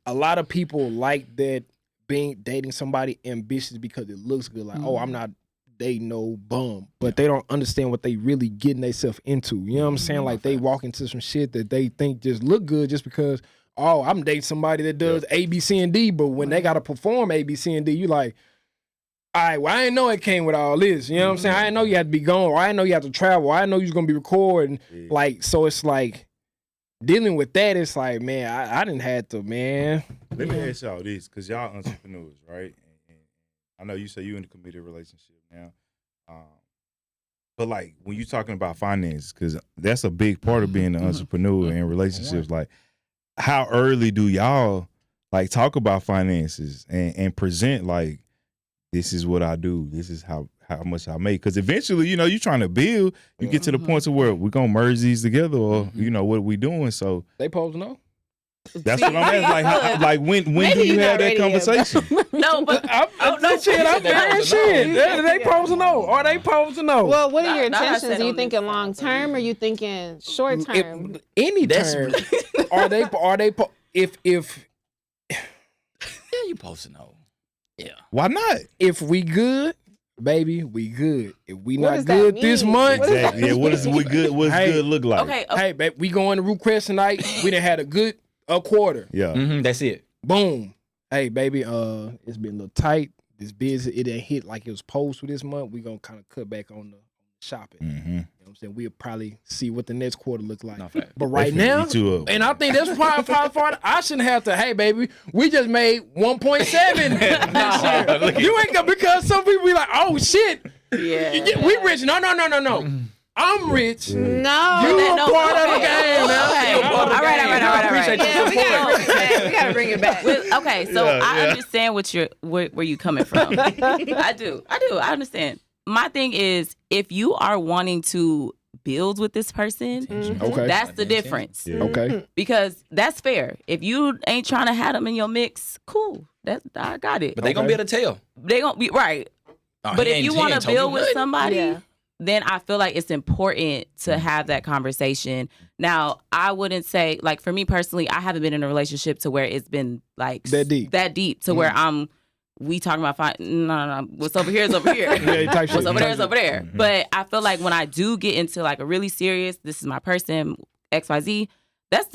a lot of people like that dating somebody ambitious because it looks good. Like, oh, I'm not dating no bum, but they don't understand what they really getting themselves into. You know what I'm saying? Like they walk into some shit that they think just look good just because, oh, I'm dating somebody that does A, B, C, and D, but when they got to perform A, B, C, and D, you like, all right, well, I didn't know it came with all this. You know what I'm saying? I didn't know you had to be gone, or I didn't know you had to travel, or I didn't know you was going to be recording. Like, so it's like, dealing with that, it's like, man, I didn't have to, man. Let me ask y'all this, because y'all entrepreneurs, right? And I know you say you in a committed relationship now. But like when you're talking about finance, because that's a big part of being an entrepreneur and relationships, like how early do y'all like talk about finances and present like, this is what I do, this is how how much I make. Because eventually, you know, you're trying to build. You get to the point to where we're gonna merge these together, or you know, what are we doing? So They supposed to know. that's what I'm asking. Like when do you have that conversation? No, but Shit, I'm married. Shit, they supposed to know. Are they supposed to know? Well, what are your Not- not intentions? said Are you on thinking this long term, or you thinking short term? Any That's term. really- Are they if Yeah, you supposed to know. Yeah. Why not? if we good, baby, we good. If we What not does that good this mean? month, What does Exactly. Yeah. What is we good? What's Hey. good look like? okay. hey, babe, we going to Root Crest tonight. We done had a quarter. Yeah. That's it. Boom. Hey, baby, it's been a little tight. This business, it didn't hit like it was supposed to this month. We gonna kind of cut back on the shopping. Mm-hmm. You know what I'm saying? We'll probably see what the next quarter look like. No fact. But right now, and I think that's probably I shouldn't have to. Hey, baby, we just made 1.7 this year. You ain't gonna, because some people be like, oh shit, Yeah. we rich. No. I'm rich. No. You a part of the game, man. Okay. You a part of the All right, game. all right, all right, all right. Yeah, we gotta bring it back. Okay, so I understand where you coming from. I do. I understand. My thing is, if you are wanting to build with this person, Okay. that's the difference. Yeah. Okay. Because that's fair. If you ain't trying to have them in your mix, cool. I got it. But they gonna be able to tell. They gonna be right. Oh, But he if ain't- you he want ain't to told build you with nothing. somebody, Yeah. then I feel like it's important to have that conversation. Now, I wouldn't say, like, for me personally, I haven't been in a relationship to where it's been like That deep. to where we talking about no. What's over here is over here. Yeah, type shit. What's over there is over there. Mhm. But I feel like when I do get into like a really serious, this is my person, XYZ, that's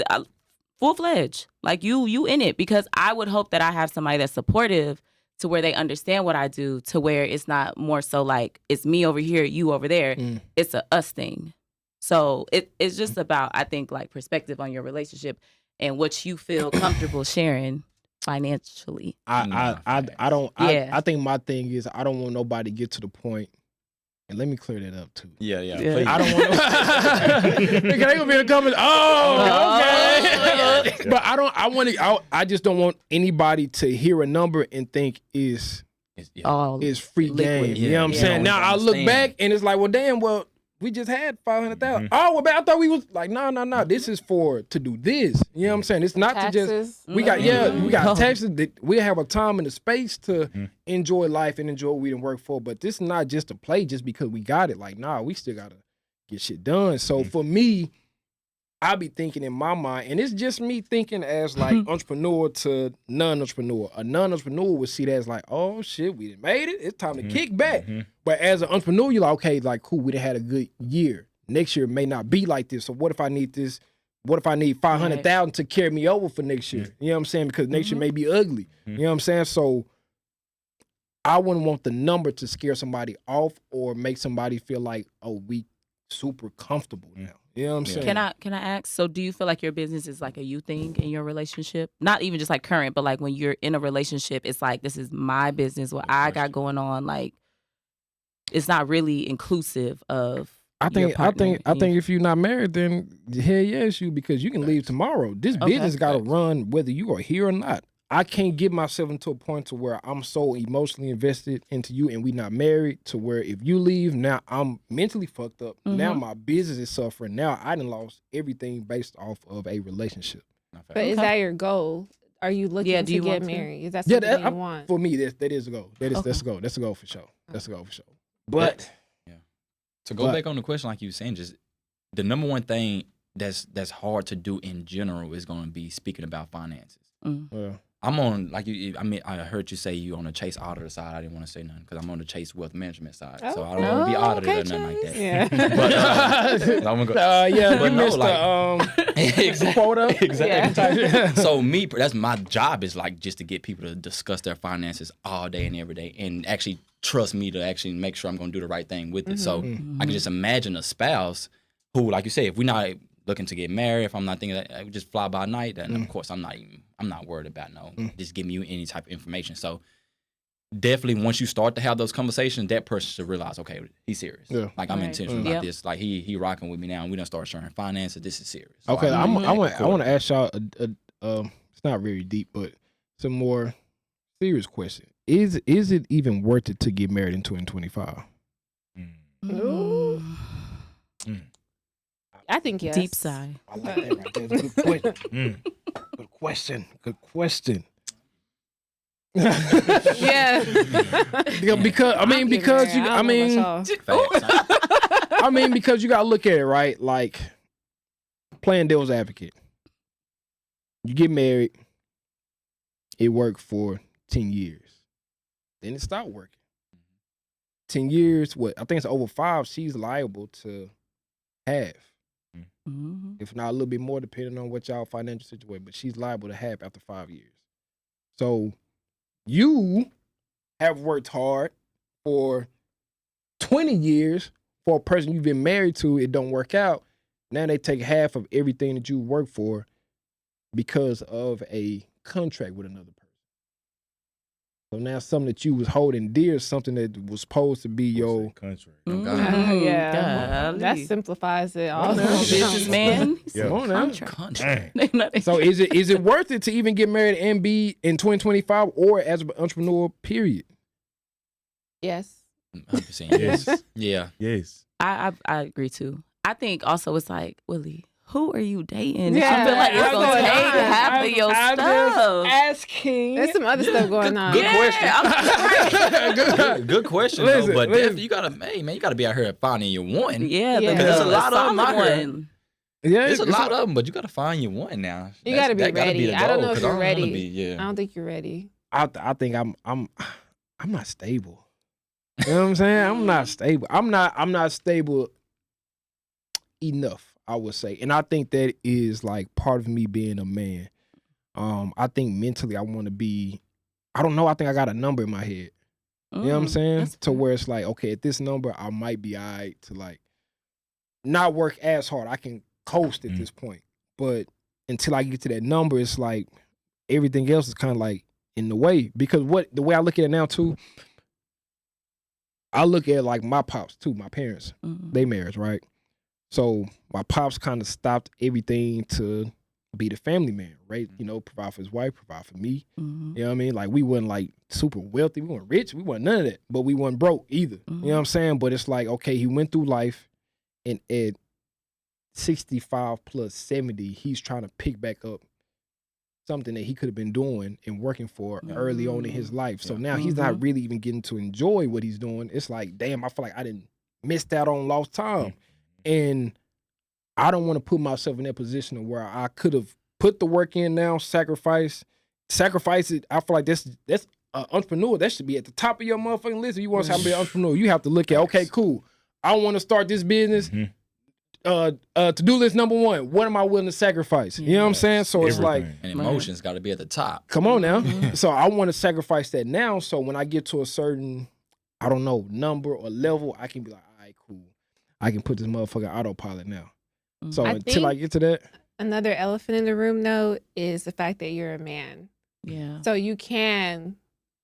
full fledged. Like you in it, because I would hope that I have somebody that's supportive to where they understand what I do, to where it's not more so like it's me over here, you over there. It's a us thing. So it's just about, I think, like perspective on your relationship and what you feel comfortable sharing financially. I think my thing is I don't want nobody to get to the point, and let me clear that up too. Yeah. Yeah. Please. I don't want because they gonna be in the comments. Oh, okay. But I just don't want anybody to hear a number and think is All free liquid. game. You know what I'm Yeah. saying? Now I look Understand. back and it's like, well, damn, we just had 500,000. Oh, well, man, I thought we was like, no. This is to do this. You know what I'm saying? It's not to just. Taxes. We got taxes. We have a time and a space to enjoy life and enjoy what we didn't work for. But this is not just a play just because we got it. Like, nah, we still gotta get shit done. So for me, I be thinking in my mind, and it's just me thinking as like entrepreneur to non-entrepreneur. A non-entrepreneur would see that as like, oh shit, we done made it. It's time to kick back. But as an entrepreneur, you're like, okay, like cool, we done had a good year. Next year may not be like this. So what if I need this? What if I need 500,000 to carry me over for next year? You know what I'm saying? Because next year may be ugly. You know what I'm saying? So I wouldn't want the number to scare somebody off or make somebody feel like, oh, we super comfortable now. You know what I'm saying? Can I ask? So, do you feel like your business is like a you thing in your relationship? Not even just like current, but like when you're in a relationship, it's like this is my business, what I got going on. Like, it's not really inclusive of. I think if you're not married, then hell yes, you, because you can leave tomorrow. This business got to run whether you are here or not. I can't get myself into a point to where I'm so emotionally invested into you and we not married to where if you leave, now I'm mentally fucked up. Now my business is suffering. Now I done lost everything based off of a relationship. But is that your goal? Are you looking to get married? Is that something you want? For me, that is a goal. That's a goal. That's a goal for sure. That's a goal for sure. But to go back on the question, like you were saying, just the number one thing that's hard to do in general is going to be speaking about finances. I'm on, like you. I mean, I heard you say you on the Chase auditor side. I didn't want to say nothing because I'm on the Chase wealth management side, so I don't want to be audited or nothing like that. Yeah. But I'm gonna go. you missed exactly. quota. Exactly. So that's my job, is like just to get people to discuss their finances all day and every day, and actually trust me to actually make sure I'm gonna do the right thing with it. So I can just imagine a spouse who, like you say, if we're not looking to get married, if I'm not thinking that I would just fly by night, then of course I'm not worried about just giving you any type of information. So definitely once you start to have those conversations, that person should realize, okay, he's serious. Yeah. Like I'm intentional about this. Like he rocking with me now, and we done start sharing finances. This is serious. So okay, I want to ask y'all it's not very deep, but some more serious question. Is it even worth it to get married in 2025? I think yes. Deep sigh. I like that right there. That's a good question. Good question. Good question. Yeah. Because I mean, because you, I mean, I mean, because you gotta look at it, right? Like playing devil's advocate. You get married, it worked for 10 years. Then it stopped working. 10 years, what I think it's over 5, she's liable to have. If not a little bit more, depending on what y'all financial situation, but she's liable to have after 5 years. So you have worked hard for 20 years for a person you've been married to, it don't work out. Now they take half of everything that you worked for because of a contract with another person. So now something that you was holding dear, something that was supposed to be your contract. Yeah, that simplifies it. All businessman. Come on now. Contract. So is it worth it to even get married and be in 2025 or as an entrepreneur? Period. Yes. 100%. Yes. Yeah. Yes. I agree too. I think also it's like, Willie, who are you dating? Yeah, I feel like it's gonna take half of your I'm stuff. just asking. There's some other stuff going on. Good question. Good question, Listen, though. But listen. definitely you gotta be out here finding your one. Yeah, Yeah. There's a lot of them out here. one. Yeah, There's a lot of them, but you gotta find your one now. You gotta be That gotta ready. the I don't goal, know if 'cause you're I don't wanna ready. be- I don't think you're ready. I think I'm not stable. You know what I'm saying? I'm not stable. I'm not stable enough, I would say. And I think that is like part of me being a man. I think mentally I want to be, I don't know, I think I got a number in my head. You know what I'm saying? To where it's like, okay, at this number, I might be all right to like not work as hard. I can coast at this point. But until I get to that number, it's like everything else is kind of like in the way. Because the way I look at it now too, I look at like my pops too, my parents, they marriage, right? So my pops kind of stopped everything to be the family man, right? You know, provide for his wife, provide for me. You know what I mean? Like we wasn't like super wealthy, we weren't rich, we wasn't none of that, but we weren't broke either. You know what I'm saying? But it's like, okay, he went through life and at 65 plus 70, he's trying to pick back up something that he could have been doing and working for early on in his life. So now he's not really even getting to enjoy what he's doing. It's like, damn, I feel like I didn't miss out on lost time. And I don't want to put myself in that position where I could have put the work in now, sacrifice it. I feel like that's entrepreneur. That should be at the top of your motherfucking list. If you want to be an entrepreneur, you have to look at, okay, cool. I want to start this business. To-do list number 1, what am I willing to sacrifice? You know what I'm saying? So it's like, and emotions got to be at the top. come on now. So I want to sacrifice that now. So when I get to a certain, I don't know, number or level, I can be like, all right, cool. I can put this motherfucker autopilot now. So until I get to that. Another elephant in the room, though, is the fact that you're a man. Yeah. So you can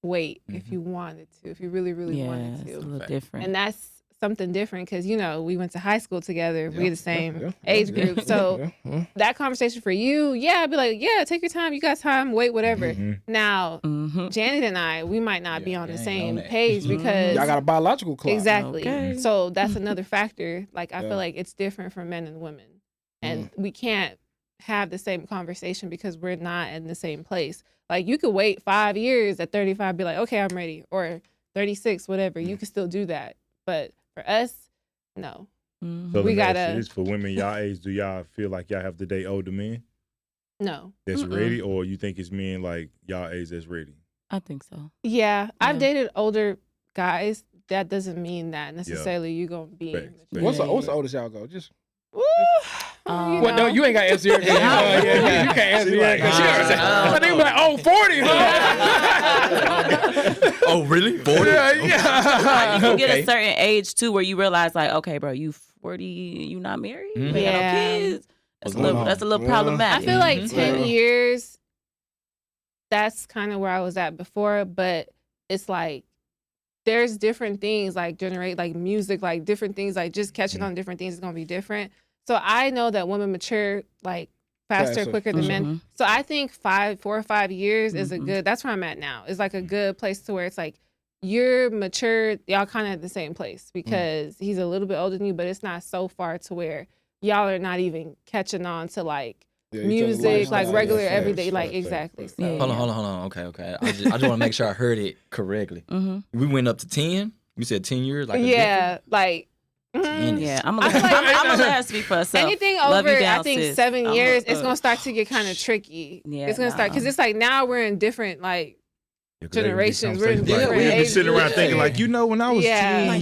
wait if you wanted to, if you really, really wanted to. It's a little different. And that's something different because, you know, we went to high school together. We're the same age group. So that conversation for you, I'd be like, yeah, take your time. You got time. Wait, whatever. Now, Janet and I, we might not be on the same page because y'all got a biological clock. Exactly. Okay. So that's another factor. Like, I feel like it's different for men and women. And we can't have the same conversation because we're not in the same place. Like, you could wait 5 years at 35, be like, okay, I'm ready. Or 36, whatever. You can still do that. But for us, no. So we gotta. This for women y'all age. Do y'all feel like y'all have to date older men No. that's ready, or you think it's men like y'all age that's ready? I think so. Yeah, I've dated older guys. That doesn't mean that necessarily you're gonna be. What's the oldest y'all go? Just. Woo! Well, no, you ain't got to answer your question. You can't answer your question. I think like, oh, 40, huh? Oh, really? 40? Yeah. You can get a certain age, too, where you realize, like, okay, bro, you 40, you not married? You ain't got no kids? That's a little problematic. I feel like 10 years, that's kind of where I was at before, but it's like, there's different things like generate like music, like different things, like just catching on different things is going to be different. So I know that women mature like faster, quicker than men. So I think 4 or 5 years is a good, that's where I'm at now. It's like a good place to where it's like, you're mature. Y'all kind of at the same place because he's a little bit older than you, but it's not so far to where y'all are not even catching on to like music, like regular everyday, like exactly. So, Hold on. Okay. I just want to make sure I heard it correctly. We went up to 10. You said 10 years, like like. Yeah, I'm gonna let her speak for herself. Anything over, I think 7 years, it's gonna start to get kind of tricky. Yeah, it's gonna start because it's like now we're in different like generations. We're in different we ages. sitting around thinking like, when I was 10.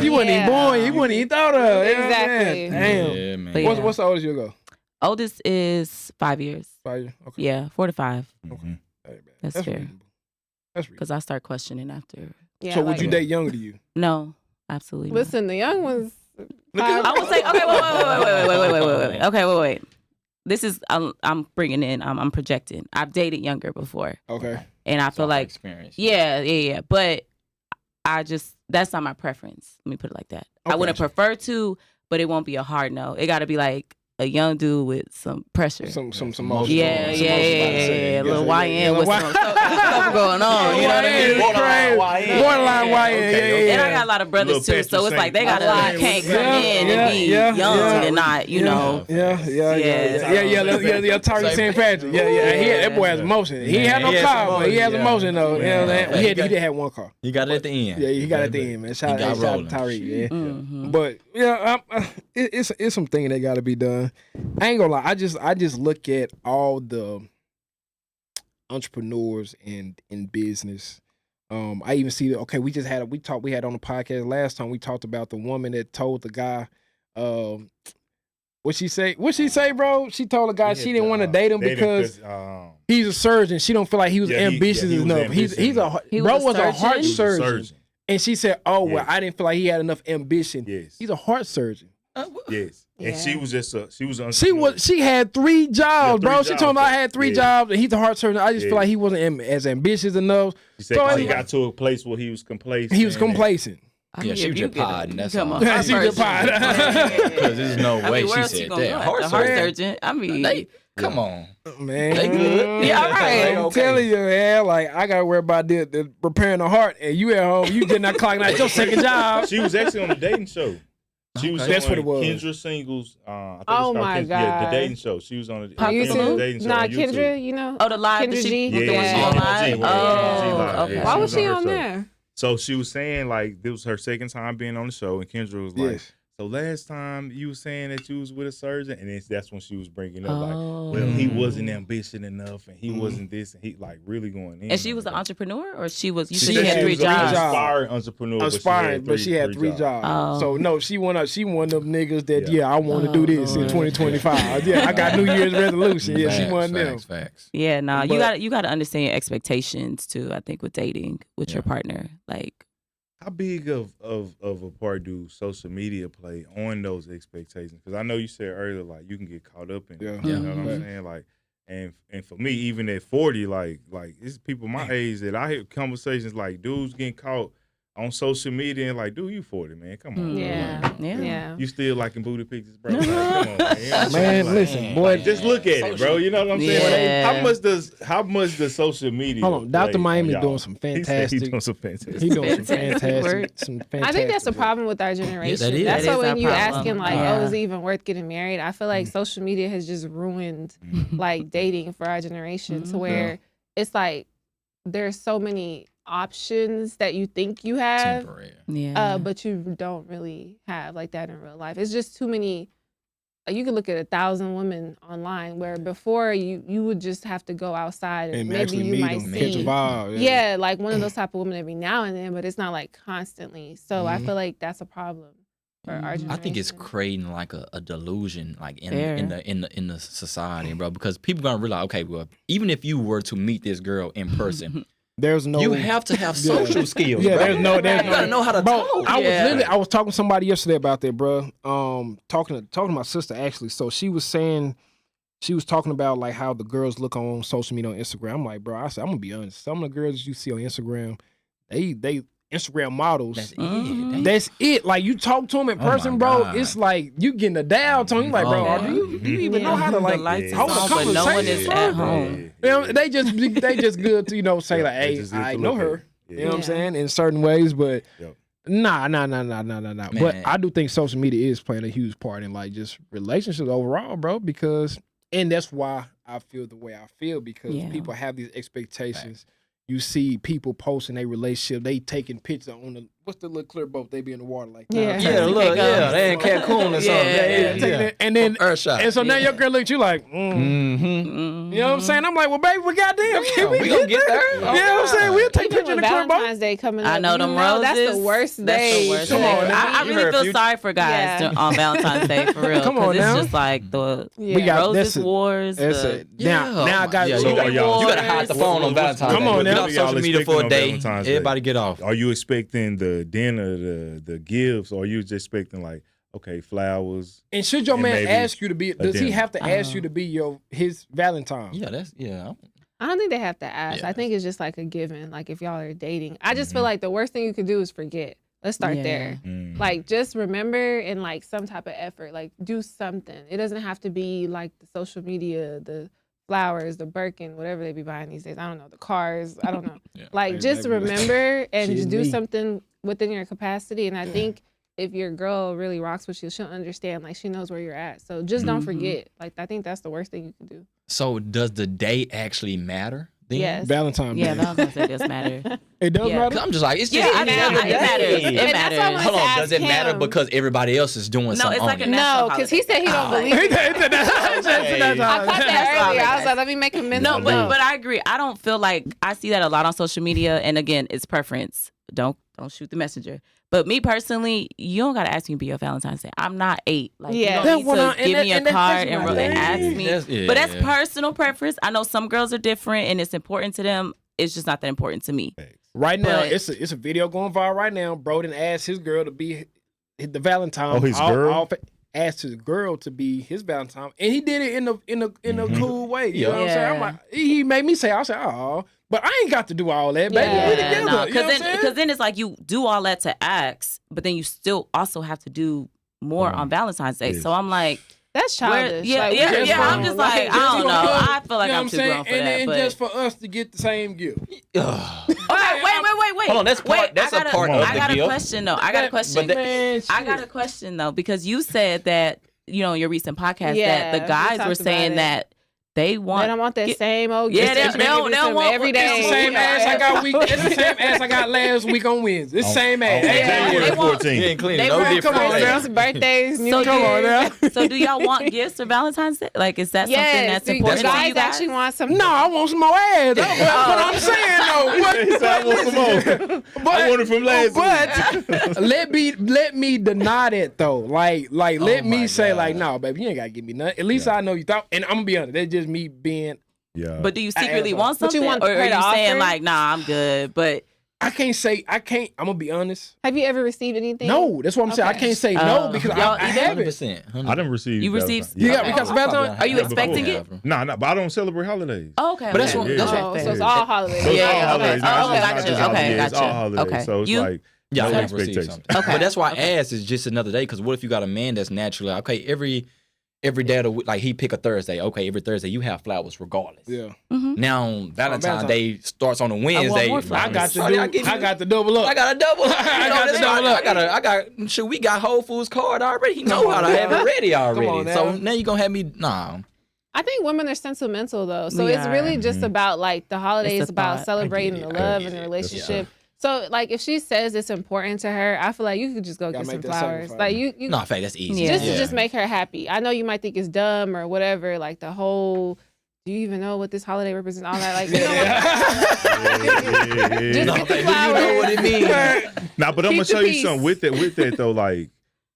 You wasn't even born. You wasn't even thought of. Exactly. Damn. Yeah, man. What's the oldest you go? Oldest is 5 years. 5 years. Okay. Yeah, 4 to 5. Okay. That's fair. reasonable. That's reasonable. Because I start questioning after. Yeah, So would you date younger than you? No, absolutely not. Listen, the young ones. I would say, okay, wait. Okay, wait. This is I'm bringing in. I'm projecting. I've dated younger before. Okay. And I feel like experience. Yeah. But that's not my preference. Let me put it like that. Okay. I wouldn't prefer to, but it won't be a hard no. It got to be like a young dude with some pressure. Some motion. Yeah. Little YN with some stuff going on. You know what I mean? Borderline YN. And I got a lot of brothers too, so it's like they got can't come in and be young and not, you know. Yeah. Tyree St. Patrick. Yeah. That boy has emotion. He had no car, but he has emotion though. You know what I'm saying? He did have one car. He got it at the end. Yeah, he got it at the end, man. Shout out to Tyree. Yeah. But it's some thing that got to be done. I ain't gonna lie. I just look at all the entrepreneurs in business. I even see that. Okay, we had on the podcast last time. We talked about the woman that told the guy, what she say, bro? She told the guy she didn't want to date him because he's a surgeon. She don't feel like he was ambitious enough. He was a heart surgeon. And she said, I didn't feel like he had enough ambition. Yes. He's a heart surgeon. Yes. And she was just she had 3 jobs, bro. She told me I had 3 jobs and he's a heart surgeon. I just feel like he wasn't as ambitious enough. She said he got to a place where he was complacent. He was complacent. Yeah, she was just podding. That's all. She was just podding. Because there's no way she said that. Heart surgeon. I mean, come on, man. They good. Yeah, all right. I'm telling you, man. Like I gotta worry about the repairing the heart, and you at home, you getting that clock night your second job. She was actually on the dating show. She was That's on what it was. Kendra Singles. I think Oh my God. Yeah, the dating show. She was on the YouTube? dating show. Nah, on YouTube. Kendra, you know. Oh, the live. Kendra G. The one she Yeah. on live? Yeah. Oh, okay. Why was she on her on show. there? So she was saying like this was her second time being on the show, and Kendra was like, Yes. "So last time you was saying that you was with a surgeon," and that's when she was bringing up like, Oh. "Well, he wasn't ambitious enough, and he wasn't this, and he like really going in." And she was an entrepreneur, or she was? You said She she had had 3 three jobs. jobs. Aspiring entrepreneur, But she had 3 jobs. Oh. So no, she one of them niggas that I want to do this in 2025. Yeah, I got New Year's resolution. Yeah, she one of them. Facts. Yeah, nah, But- you got to understand your expectations too. I think with dating with your partner, like. How big of a part do social media play on those expectations? Because I know you said earlier, like you can get caught up in it. You know what I'm saying? Like, and for me, even at 40, like it's people my age that I hear conversations like dudes getting caught on social media and like, dude, you 40, man. Come on. Yeah. You still liking booty pictures, bro? Like, come on, man. You know what I'm Man, saying? Like, listen, boy. like, just look at it, bro. You know what I'm saying? Yeah. Like, how much does social media? Hold on, Dr. play Miami y'all? doing some He said fantastic. He's doing some fantastic. He doing some Fantastic work. fantastic. I think that's a problem with our generation. that is. That's That why is when our you problem. asking like, Yeah. oh, is it even worth getting married? I feel like social media has just ruined like dating for our generation to where it's like there's so many options that you think you have, Temporary. Yeah. but you don't really have like that in real life. It's just too many. You could look at 1,000 women online where before you would just have to go outside and maybe actually you meet might them, catch a see. vibe. Yeah, like one of those type of women every now and then, but it's not like constantly. So I feel like that's a problem for our generation. I think it's creating like a delusion, like Fair. in the society, bro. Because people gonna realize, okay, well, even if you were to meet this girl in person, There's no. you have to have social skills. Yeah, bro. there's no. You gotta know how to bro, talk. I was talking to somebody yesterday about that, bro. Talking to my sister actually. So she was talking about like how the girls look on social media on Instagram. I'm like, bro, I said I'm gonna be honest. Some of the girls you see on Instagram, they Instagram models. That's it. That's it. Like you talk to them in Oh my person, bro. God. It's like you getting a dial tone. You like, bro, Oh. do you even know how to like the lights hold is a on, but no one conversation, is bro? at home. You know, they just good to say like, they hey, just good I to know look her. at. Yeah. You know what I'm Yeah. saying? In certain ways, but Yep. nah. But Man. I do think social media is playing a huge part in like just relationships overall, bro. And that's why I feel the way I feel because Yeah. people have these expectations. You see people posting a relationship, they taking pictures on what's the little clear boat they be in the water like. Yeah. Yeah, look, yeah, they in Cancun or something. Taking it, and then Earthshot. and so now your girl looks at you like, Mm-hmm. you know what I'm saying? I'm like, well, baby, we goddamn, can we we gonna get there. You know what I'm saying? We'll take Even pictures in with the clear boat. Valentine's Day coming up, I know them that's roses. the worst That's day. the worst Come day. on now. I You really heard feel Future? sorry for guys Yeah. on Valentine's Day for real. Come on 'cause now. it's just like the Yeah. We got roses that's it. wars. That's the, it. Now I got yeah, So you, are y'all- you gotta hide the phone on Valentine's Come Day. on Get now. off Y'all social media for a expecting on day. Valentine's Day? Everybody get off. Are you expecting the dinner, the gifts, or are you just expecting like, okay, flowers? And should your And man maybe ask you to be? Does he dinner. have to ask you to be his Valentine? Yeah, that's I don't think they have to ask. Yeah. I think it's just like a given. Like if y'all are dating, I just feel like the worst thing you could do is forget. Let's start Yeah. there. Mm. Like just remember and like some type of effort. Like do something. It doesn't have to be like the social media, the flowers, the Birkin, whatever they be buying these days. I don't know, the cars. I don't know. Yeah. Like Hey, just maybe- remember and She just and do me. something within your capacity. And I think if your girl really rocks with you, she'll understand. Like she knows where you're at. So just don't Mhm. forget. Like I think that's the worst thing you can do. So does the day actually matter? Then? Yes. Valentine. yeah, Day. Valentine's Day does matter. It does Yeah. matter. 'Cause I'm just like, it's Yeah, just I any mean, other it matters. day. It And that's matters. why I wanted Hold to on, ask does it matter him. because everybody else is doing No, something it's on like a it? national No, because he said he don't holiday. believe it. That's I caught that That's earlier. I all was like, let me make a mental No, note. but I agree. I don't feel like I see that a lot on social media. And again, it's preference. Don't shoot the messenger. But me personally, you don't gotta ask me to be your Valentine's Day. I'm not 8. Like Yeah. you That's don't need what to I- and give that- me a and that's card my and really thing. ask me. Yeah. But that's personal preference. I know some girls are different and it's important to them. It's just not that important to me. Right now, But- it's a video going viral right now. Bro done asked his girl to be the Valentine. Oh, his girl? Asked his girl to be his Valentine, and he did it in a cool way. You know what I'm saying? I'm Yeah. like, he made me say, I said, oh, but I ain't got to do all that, baby. Yeah. We together. You know what I'm Because saying? then it's like you do all that to ask, but then you still also have to do more on Valentine's Day. Yes. So I'm like, That's where, childish. yeah, Like, yeah, just yeah. I'm wrong. just like, I just don't for know. us, I feel like you know I'm what too saying? grown for and that. then But just for us to get the same gift. Ugh. okay, wait. Hold on, that's part- Wait, that's I a got part of I the got a gift. question though. I got a question. Man, I got a question though, because you said that, in your recent podcast Yeah, that the we guys talked were saying about it. that they want. They don't want that get- same old Yeah, gift. they don't want- every It's day. the same ass I got It's the same ass I got last week on Wednesday. It's the same ass. Yeah. January They want- 14th. You ain't clean They no want- different. come on, day. now. Christmas, birthdays, New So Year's. Come on now. So do y'all want gifts for Valentine's Day? Like, is that something Yes, that's the important to guys you guys? actually want some. No, I want some more ass. That's what I'm saying though. Yes, I want some more. I want it from last week. But let me deny that though. Like let Oh me my say God. like, no, baby, you ain't gotta give me nothing. At least I know you thought. And I'm gonna be honest, that's just me being. Yeah. But do you secretly asshole. want But you something, want or her are to you saying offer? like, nah, I'm good? But I can't. I'm gonna be honest. Have you ever received anything? No, that's what I'm saying. I Okay. can't say no because Y'all I either? haven't. 100%. I didn't receive. You received- Valentine's. You got because Oh, Valentine. probably Are you have expecting before. it? Nah, but I don't celebrate holidays. oh, okay. But that's okay. what- that's Oh, what- so it's all holidays. So it's Yeah, all okay. holidays. Oh, not okay, just- not gotcha. just Okay, holidays. It's all gotcha. holidays. Okay. So it's You- like Yeah, no I have received expectations. something. Okay. But that's why I asked is just another day. Because what if you got a man that's naturally okay every day of the week, like he pick a Thursday. Okay, every Thursday you have flowers regardless. Yeah, Now Valentine's Valentine's. Day starts on a Wednesday. more flowers. I got to Sorry, do. give you- I got to double up. I got a double. I got That's to double right. up. I got. Shoot, we got Whole Foods card already. He know how to have it ready already. on So now. now you gonna have me? Nah. I think women are sentimental though, so We it's are. really just about like the holidays, It's the about thought. celebrating I the get it. I love get and the it. relationship. So like if she says it's important to her, I feel like you could just go Gotta get some make that flowers. sacrifice. Like you No, in fact, that's easy. Yeah. just to just make her happy. I know you might think it's dumb or whatever, like the whole. Do you even know what this holiday represents? All that, like, you know, just No, get the do you know flowers. what it means? Nah, but I'm Keep gonna the tell you peace. something with that though. Like,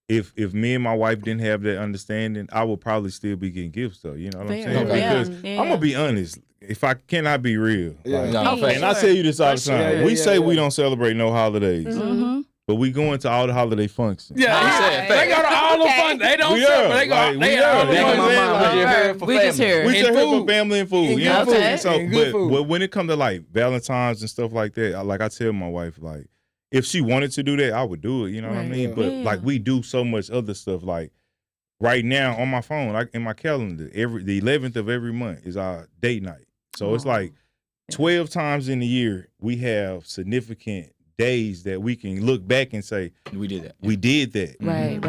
if me and my wife didn't have that understanding, I would probably still be getting gifts though. You know what I'm Fair. saying? Okay. Because Yeah. I'm gonna be honest. If I cannot be real, Yeah. like, No, Oh, in fact, and I tell you this all the Sure. time. Yeah, we yeah, say yeah. we don't celebrate no holidays, Mm-hmm. but we go into all the holiday functions. Yeah, He he said, said, they go to all the Okay. fun. They don't We celebrate. are. They go. Like, They we all are. the They fun. go my to mom, family. you're here for We just family. here. We And just here for food. family and food. And You know what I'm good saying? food. So, And good food. but when it comes to like Valentine's and stuff like that, like I tell my wife, like if she wanted to do that, I would do it. You know what I Right. mean? Yeah. But Yeah. like we do so much other stuff. Like right now on my phone, like in my calendar, the 11th of every month is our date night. So it's like 12 times in the year we have significant days that we can look back and say We did that. we did that Right,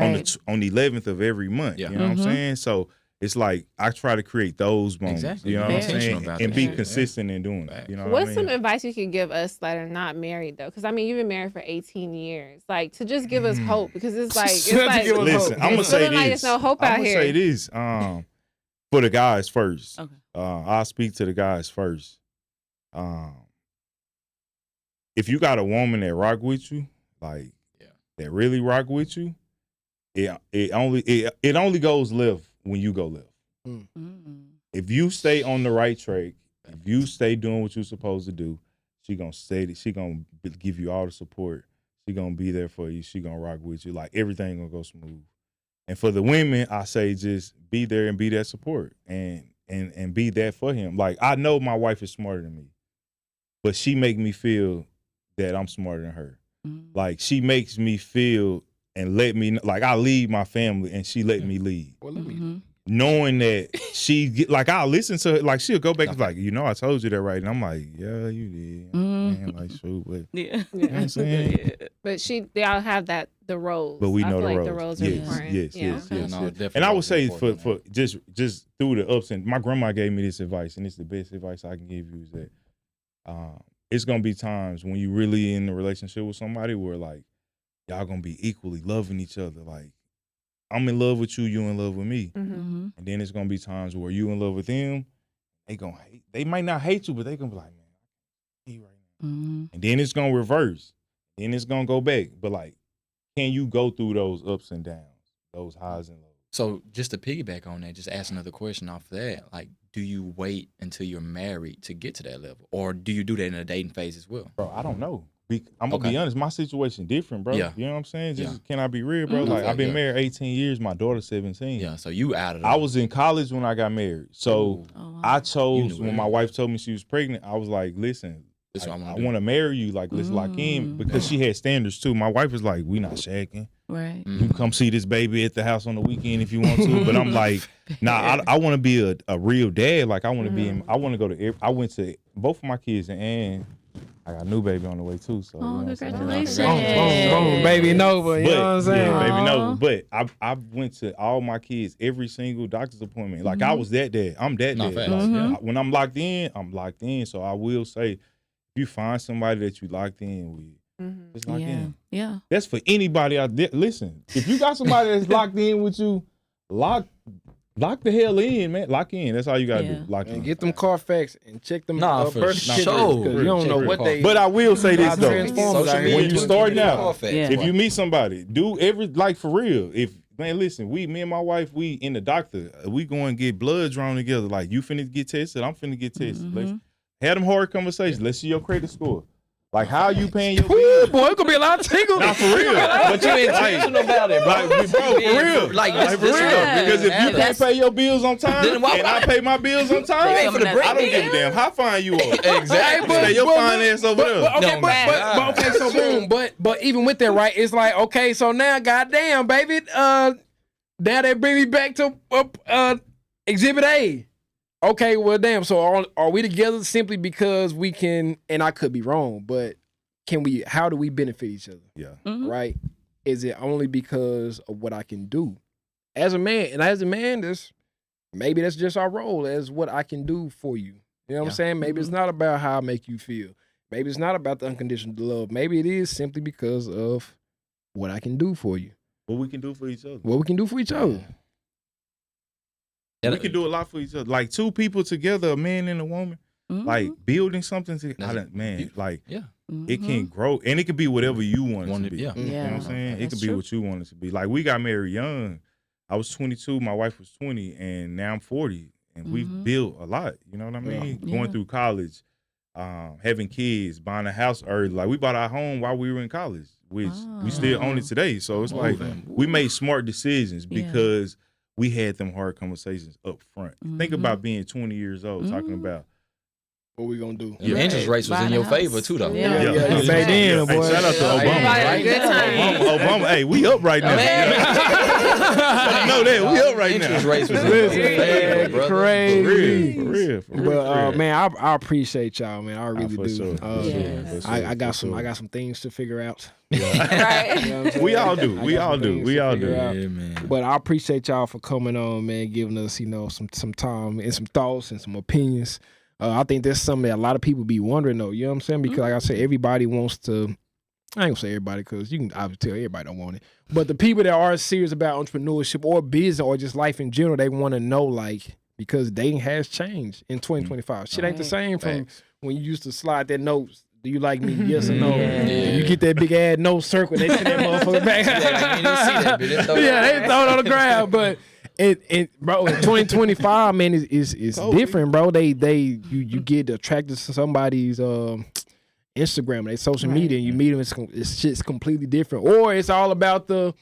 on the 11th of every month. Yeah. You know what I'm saying? So it's like I try to create those moments. Exactly. You know what I'm Intentional saying? about And that. be Yeah. consistent in doing it. You know what What's I some mean? advice you could give us that are not married though? Because I mean, you've been married for 18 years. Like to just give us hope because it's like Give us Listen, hope. I'm gonna it's say feeling this. like there's no hope I'm out gonna here. say this. For the guys first. Okay. I'll speak to the guys first. If you got a woman that rock with you, like that really rock with you, it only goes left when you go left. If you stay on the right track, if you stay doing what you're supposed to do, she gonna give you all the support. She gonna be there for you. She gonna rock with you. Like everything gonna go smooth. And for the women, I say just be there and be that support and be that for him. Like I know my wife is smarter than me, but she make me feel that I'm smarter than her. Like she makes me feel and let me like I lead my family and she let me lead. Well, let me. Knowing that like I'll listen to her, like she'll go back and be like, you know, I told you that right. And I'm like, yeah, you did. Man, like shoot, but Yeah. you know what I'm saying? But they all have the roles. But we I know feel the like roles. the roles are important. Yes. Definitely. And I would say for just through the ups and my grandma gave me this advice, and it's the best advice I can give you is that it's gonna be times when you really in a relationship with somebody where like y'all gonna be equally loving each other. Like I'm in love with you, you in love with me. And then it's gonna be times where you in love with them. They might not hate you, but they gonna be like, man, I hate you right now. And then it's gonna reverse. Then it's gonna go back. But like, can you go through those ups and downs, those highs and lows? So just to piggyback on that, just ask another question off of that. Like, do you wait until you're married to get to that level? Or do you do that in a dating phase as well? Bro, I don't know. I'm gonna be honest, my situation different, bro. Yeah. You know what I'm saying? Can I be real, bro? Like I've been married 18 years, my daughter's 17. Yeah, so you out of it. I was in college when I got married. So I chose when my wife told me she was pregnant, I was like, listen, I want to marry you. Like, let's lock in because she had standards too. My wife was like, we not shacking. Right. You come see this baby at the house on the weekend if you want to. But I'm like, nah, I want to be a real dad. Like I want to be I want to go to, I went to both of my kids and I got a new baby on the way too. So Oh, you know congratulations. Boom, baby Nova. You know what I'm saying? Yeah, baby Nova. But I went to all my kids, every single doctor's appointment. Like I was that dad. I'm that dad. Like, when I'm locked in, I'm locked in. So I will say, if you find somebody that you locked in with, just lock in. Yeah. That's for anybody out there. Listen, if you got somebody that's locked in with you, lock the hell in, man. Lock in. That's all you gotta do. Lock in. And get them Carfax and check them for birth certificates, sure. 'cause you don't know what they. But I will say this though. Transformers out here. When you start out, Yeah. if you meet somebody, do like for real. If man, listen, me and my wife, we in the doctor, we go and get blood drawn together. Like you finna get tested, I'm finna get tested. Let's have them hard conversations. Let's see your credit score. Like how you paying your Ooh, bills? boy, it's gonna be a lot of tingles. Not for real. But you intentional about it, bro. Bro, for real. Like, For real. Because if you can't pay your bills on time Then why and I pay my bills on time, ain't finna break I don't me. give a damn how fine you are. Exactly. Stay your fine ass over there. But, okay, No, but okay, so boom. But even with that, right? It's like okay, so now, goddamn, baby, now they bring me back to Exhibit A. Okay, well, damn. So are we together simply because we can? And I could be wrong, but can we? How do we benefit each other? Yeah. Right? Is it only because of what I can do as a man? And as a man, maybe that's just our role as what I can do for you. You know what I'm saying? Maybe it's not about how I make you feel. Maybe it's not about the unconditional love. Maybe it is simply because of what I can do for you. What we can do for each other. What we can do for each other. We can do a lot for each other. Like two people together, a man and a woman, like building something together. Man, like it can grow. And it can be whatever you want it to be. Yeah. You know what I'm saying? It could be what you want it to be. Like we got married young. I was 22, my wife was 20, and now I'm 40. And we've built a lot. You know what I mean? Going through college, having kids, buying a house early. Like we bought our home while we were in college, which we still own it today. So it's like we made smart decisions because we had them hard conversations up front. Think about being 20 years old talking about What we gonna do? The interest rates was in your favor too, though. Yeah. Yeah. Back then, Hey, boy. shout out to Obama. Everybody had a good time. Obama, hey, we up right now. You know that we up right now. Interest rates was in Listen, your favor, man, brother. crazy. For real. But man, I appreciate y'all, man. I really for do. sure. Yes. I got some things to figure out. Right. You know what I'm saying? We all do. I We got all some do. things We to all figure do. out. Yeah, man. But I appreciate y'all for coming on, man, giving us, some time and some thoughts and some opinions. I think that's something that a lot of people be wondering, though. You know what I'm saying? Because, like I said, everybody wants to. I ain't gonna say everybody because you can obviously tell everybody don't want it. But the people that are serious about entrepreneurship or business or just life in general, they want to know, like, because dating has changed in 2025. Shit ain't the same from when you used to slide that note. Do you like me? Yes or no? Yeah. You get that big ass no circle. They send that motherfucker back. They throw They throw it on the ground. But bro, in 2025, man, is different, bro. You get attracted to somebody's Instagram, their social media, and you meet them. It's shit's completely different. Or it's all about the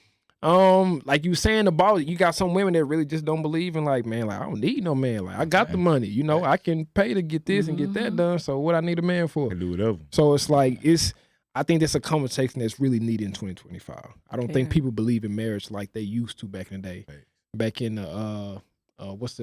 like you saying about you got some women that really just don't believe in, like, man, like, I don't need no man. Like, I got the money, I can pay to get this and get that done. So what I need a man for? I do whatever. So it's like I think that's a conversation that's really needed in 2025. I don't think people believe in marriage like they used to back in the day. Right. Back in the what's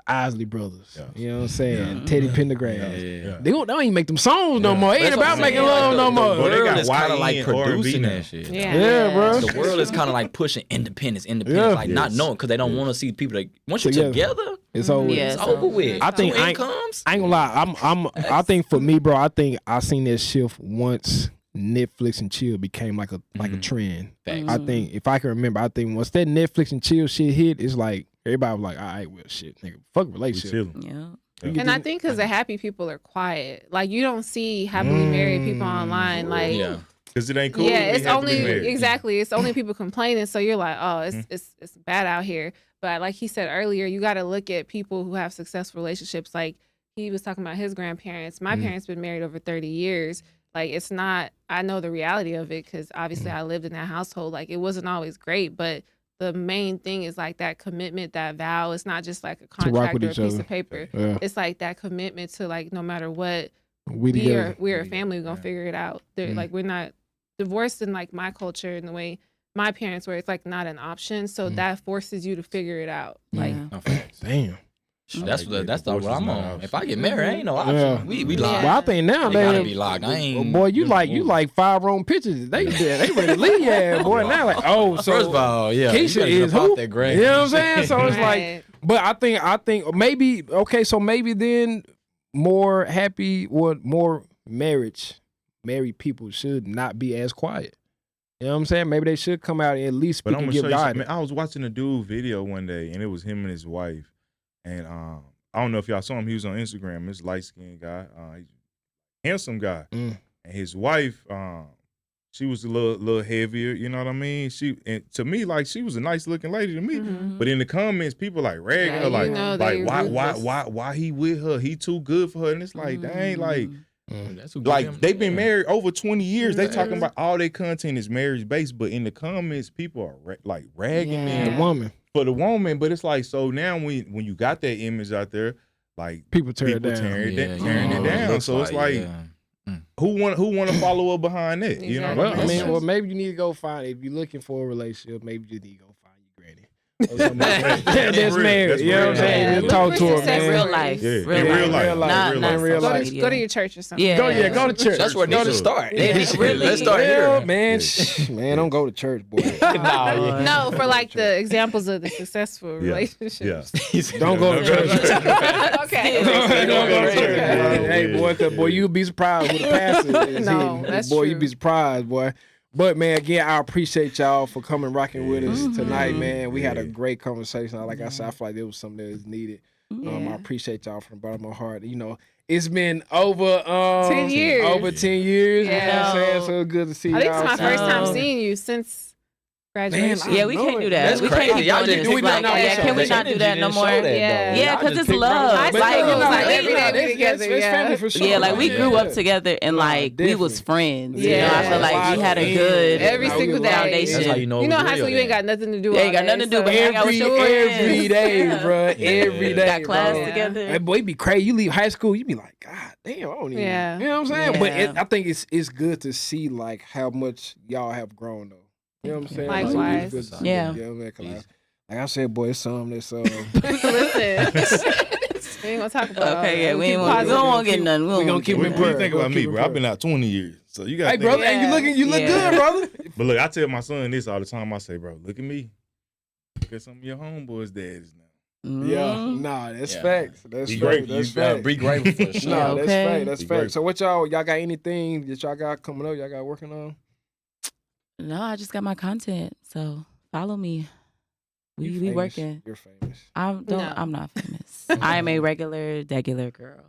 Isley Brothers. Yeah. You know what I'm saying? Teddy Pendergrass. Yeah. They don't even make them songs no more. It ain't about making love no more. The But they world got is kind of YN like and producing R&B that shit. Yeah, bro. The world is kind of like pushing independence, Yeah. like not knowing because they don't want to see people that once you're Together. together, It's over. Yeah. it's over with. I think Two I ain't incomes. gonna lie. I think for me, bro, I think I seen that shift once Netflix and chill became like a trend. Facts. I think if I can remember, I think once that Netflix and chill shit hit, it's like everybody was like, all right, well, shit, nigga, fuck We relationship. chilling. Yeah. And I think because the happy people are quiet. Like, you don't see happily married people online. Like, Yeah. Because it ain't cool. yeah, to be it's happily only married. exactly. It's only people complaining. So you're like, oh, it's bad out here. But like he said earlier, you got to look at people who have successful relationships. Like he was talking about his grandparents. My parents been married over 30 years. Like, it's not. I know the reality of it because obviously I lived in that household. Like, it wasn't always great, but the main thing is like that commitment, that vow. It's not just like a contract or a piece of paper. Yeah. It's like that commitment to, like, no matter what, together. we're a family. We're gonna figure it out. Like, we're not divorced in like my culture and the way my parents were. It's like not an option. So that forces you to figure it out. Like, No, facts. Damn. That's what I'm on. option. If I get married, ain't no option. Yeah. We Well, locked. I think now They gotta they be locked. I ain't. boy, you like 5 wrong pitches. They ready to leave ya, boy. Now like, oh, so First of all, yeah, you Keisha better is jump out who? that grave. You know what I'm saying? So it's like, right. but I think maybe okay. So maybe then more happy or more married people should not be as quiet. You know what I'm saying? Maybe they should come out and at least But speak I'm and gonna give show you something. guidance. Man, I was watching a dude video one day, and it was him and his wife. And I don't know if y'all saw him. He was on Instagram. This light skinned guy, he's a handsome guy. Mm. And his wife, she was a little heavier. You know what I mean? And to me, like, she was a nice looking lady to me. But in the comments, people like ragging her, like, they why he with her? He too good for her. And it's like, dang, like. That's who Like, get him. they've been married over 20 years. They talking about all their content is marriage based, but in the comments, people are like ragging The them woman, for the woman. But it's like, so now when you got that image out there, like, people tear it down. tearing Yeah, it you know down. what it looks So it's like, yeah. who want to follow up behind that? You know Exactly. what I Well, I mean? mean, well, maybe you need to go find, if you're looking for a relationship, maybe you need to go find your granny. Or somebody that's real. married. That's You know what I'm real. saying? Yeah. Just talk to her, That's man. real life. Yeah. Real In real life. Not, Real not life. Real social life. media. Go to your church or something. Yeah. Go to church. That's where it needs to start. Yeah, really. Let's start Yeah, here. man. Man, don't go to church, boy. No, for like the examples of the successful Yeah. relationships. Don't go to church. Okay. Don't go to church. Yeah. Hey, boy, 'cause, boy, you'll be surprised with the pastor is No, hitting. that's boy, true. you'll be surprised, boy. But man, again, I appreciate y'all for coming rocking with us tonight, man. We had a great conversation. Like I said, I feel like there was something that was needed. I appreciate y'all from the bottom of my heart. You know, it's been over 10 years. Over 10 years. You know what I'm Yeah. saying? So it's good to see I think y'all. it's my first time So- seeing you since graduation. Man, Yeah, we can't do that. That's we crazy. can't keep Y'all doing just this. do It's it like, now. yeah, can we not do that no more? Yeah, because it's love. High Like, school was like we- every day we together. It's family Yeah. for sure. Yeah, like we Yeah. grew up together and like we was definitely. friends. Yeah. You know, I feel like we had a good Every Nah, single we day. foundation. That's how you know. You it know, was in high school real you ain't then. got nothing to do. Yeah, all ain't got day, nothing to do so- but hang out with your Every friends. day, Yeah. bro. Every day. Got class bro. together. Hey, boy, it'd be crazy. You leave high school, you be like, God damn, I don't even. Yeah. You know what I'm saying? But Yeah. I think it's good to see like how much y'all have grown though. You know what I'm saying? Like, it's Likewise. good to see Yeah. that. You know what I'm saying? Peace. Like I said, boy, it's something that's Listen, we ain't gonna talk about all Okay, that. yeah, we keep ain't want. We positive. don't want to get nothing. we gonna keep What it do you prayer. think We'll about keep me, it bro? I've prayer. been out 20 years, so you got. Hey, brother, and you look Yeah. good, brother. But look, I tell my son this all the time. I say, bro, look at me. Look at some of your homeboys' daddies now. Yeah, Mhm. nah, that's Yeah. facts. That's Be fact. grateful. That's You gotta fact. Be grateful for sure. Nah, that's Okay. fact. That's Be fact. grateful. So what y'all got anything that y'all got coming up? Y'all got working on? No, I just got my content, so follow me. You We famous. working. You're famous. No. I'm not famous. I am a regular girl,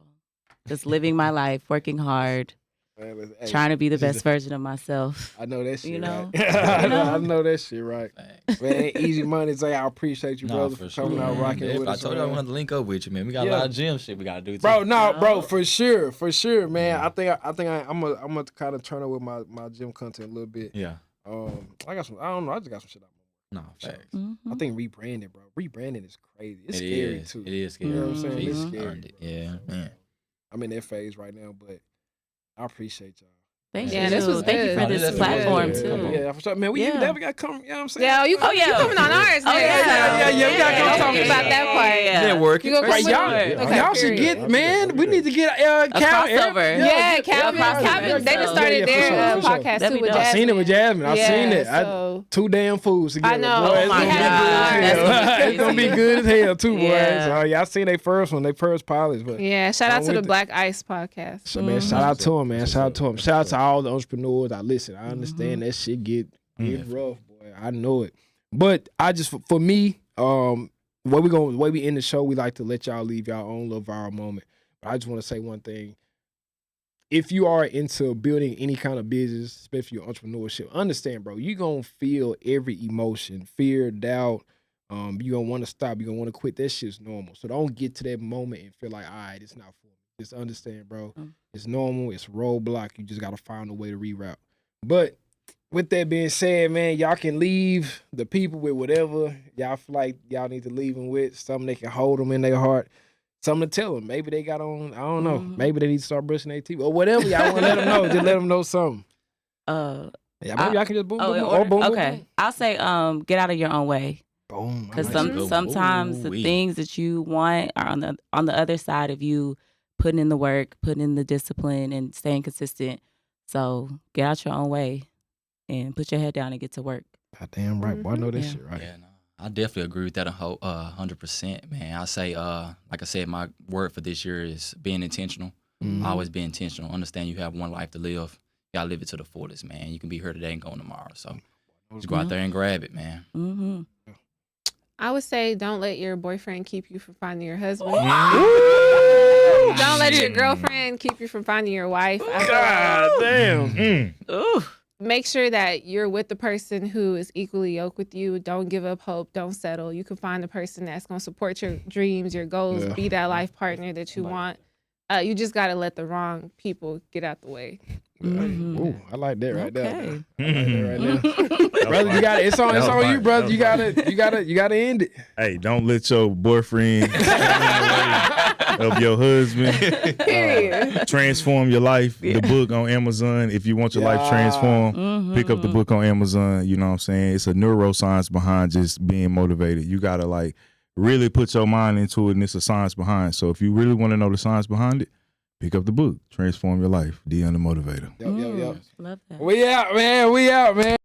just living my life, working hard, Man, listen, hey, trying to be the best version of myself. I know that shit. You know? right? I know that shit right. Facts. Man, easy money. Say I appreciate you, Nah, brother, for for sure. coming out man. rocking If with I us. told you I man. wanted to link up with you, man. We got Yeah. a lot of gym shit we gotta do too. Bro, no, bro, No. for sure, man. I think I'm gonna kind of turn up with my gym content a little bit. Yeah. I got some. I don't know. I just got some shit out. No, facts. Mhm. I think rebranding, bro. Rebranding is crazy. It's It scary is. too. It is scary. You know what I'm saying? It's Jesus scary. earned it. Yeah, man. I'm in that phase right now, but I appreciate y'all. Thank Yeah, you. this was Thank you good. for No, this this is platform good. too. Yeah, for sure. Man, we you Yeah. definitely got to come. You know what I'm saying? Yeah, you Oh, yeah. coming on ours? Oh, next, yeah. so- Yeah, we gotta come talk about that part. Yeah. Networking. You gonna Right, come y'all, with it? Okay, y'all should period. get, man. We need to get A crossover. Yeah, crossover. Calvin, they just started for their sure, for sure. podcast That'd too be with dope. I Jasmine. seen it with Jasmine. I seen it. So, Two damn fools together. I know. Boy, it's Oh my gonna be God. good as hell. That's It's gonna be good as hell too, boy. Yeah. So y'all seen they first one, they first pilots, but yeah, shout out I'm to the with it. Black Ice podcast. so man, shout out to him, man. Shout out to him. Shout out to all the entrepreneurs. I listen. I understand that shit get rough, boy. I know it. But I just for me, the way we end the show, we like to let y'all leave y'all own little viral moment. But I just want to say one thing. If you are into building any kind of business, especially your entrepreneurship, understand, bro, you're going to feel every emotion, fear, doubt. You're going to want to stop. You're going to want to quit. That shit's normal. So don't get to that moment and feel like, all right, it's not for me. Just understand, bro. It's normal. It's a roadblock. You just got to find a way to reroute. But with that being said, man, y'all can leave the people with whatever y'all feel like y'all need to leave them with. Something they can hold them in their heart. Something to tell them. Maybe they got on, I don't know. Maybe they need to start brushing their teeth or whatever. Y'all want to let them know. Just let them know something. Uh, Yeah, maybe y'all can just boom, oh, boom, in boom. order? Boom, boom, Okay. boom. I'll say get out of your own way. Boom. Because I like that. sometimes the Ooh-wee. things that you want are on the other side of you putting in the work, putting in the discipline, and staying consistent. So get out your own way and put your head down and get to work. Goddamn right. Boy, I know that Yeah. shit, right? Yeah, no, I definitely agree with that 100%, man. I say, like I said, my word for this year is being intentional. Always be intentional. Understand you have one life to live. You gotta live it to the fullest, man. You can be here today and gone tomorrow. So just go out there and grab it, man. Mm-hmm. I would say don't let your boyfriend keep you from finding your husband. Mm. Don't let your girlfriend keep you from finding your wife. I feel God like damn. Ooh. make sure that you're with the person who is equally yoked with you. Don't give up hope. Don't settle. You can find the person that's going to support your dreams, your goals, Yeah. be that life partner that you want. You just got to let the wrong people get out the way. Mhm. Ooh, I like that right there. Okay. I like that right there. Brother, you got it. It's on was you, fire. brother. That was You gotta end it. Hey, don't let your boyfriend of your husband Period. transform your life. The book on Amazon. If you want your life transformed, pick up the book on Amazon. You know what I'm saying? It's a neuroscience behind just being motivated. You gotta like really put your mind into it, and it's a science behind. So if you really want to know the science behind it, pick up the book. Transform your life. Dion the Motivator. Yep. Love that. We out, man.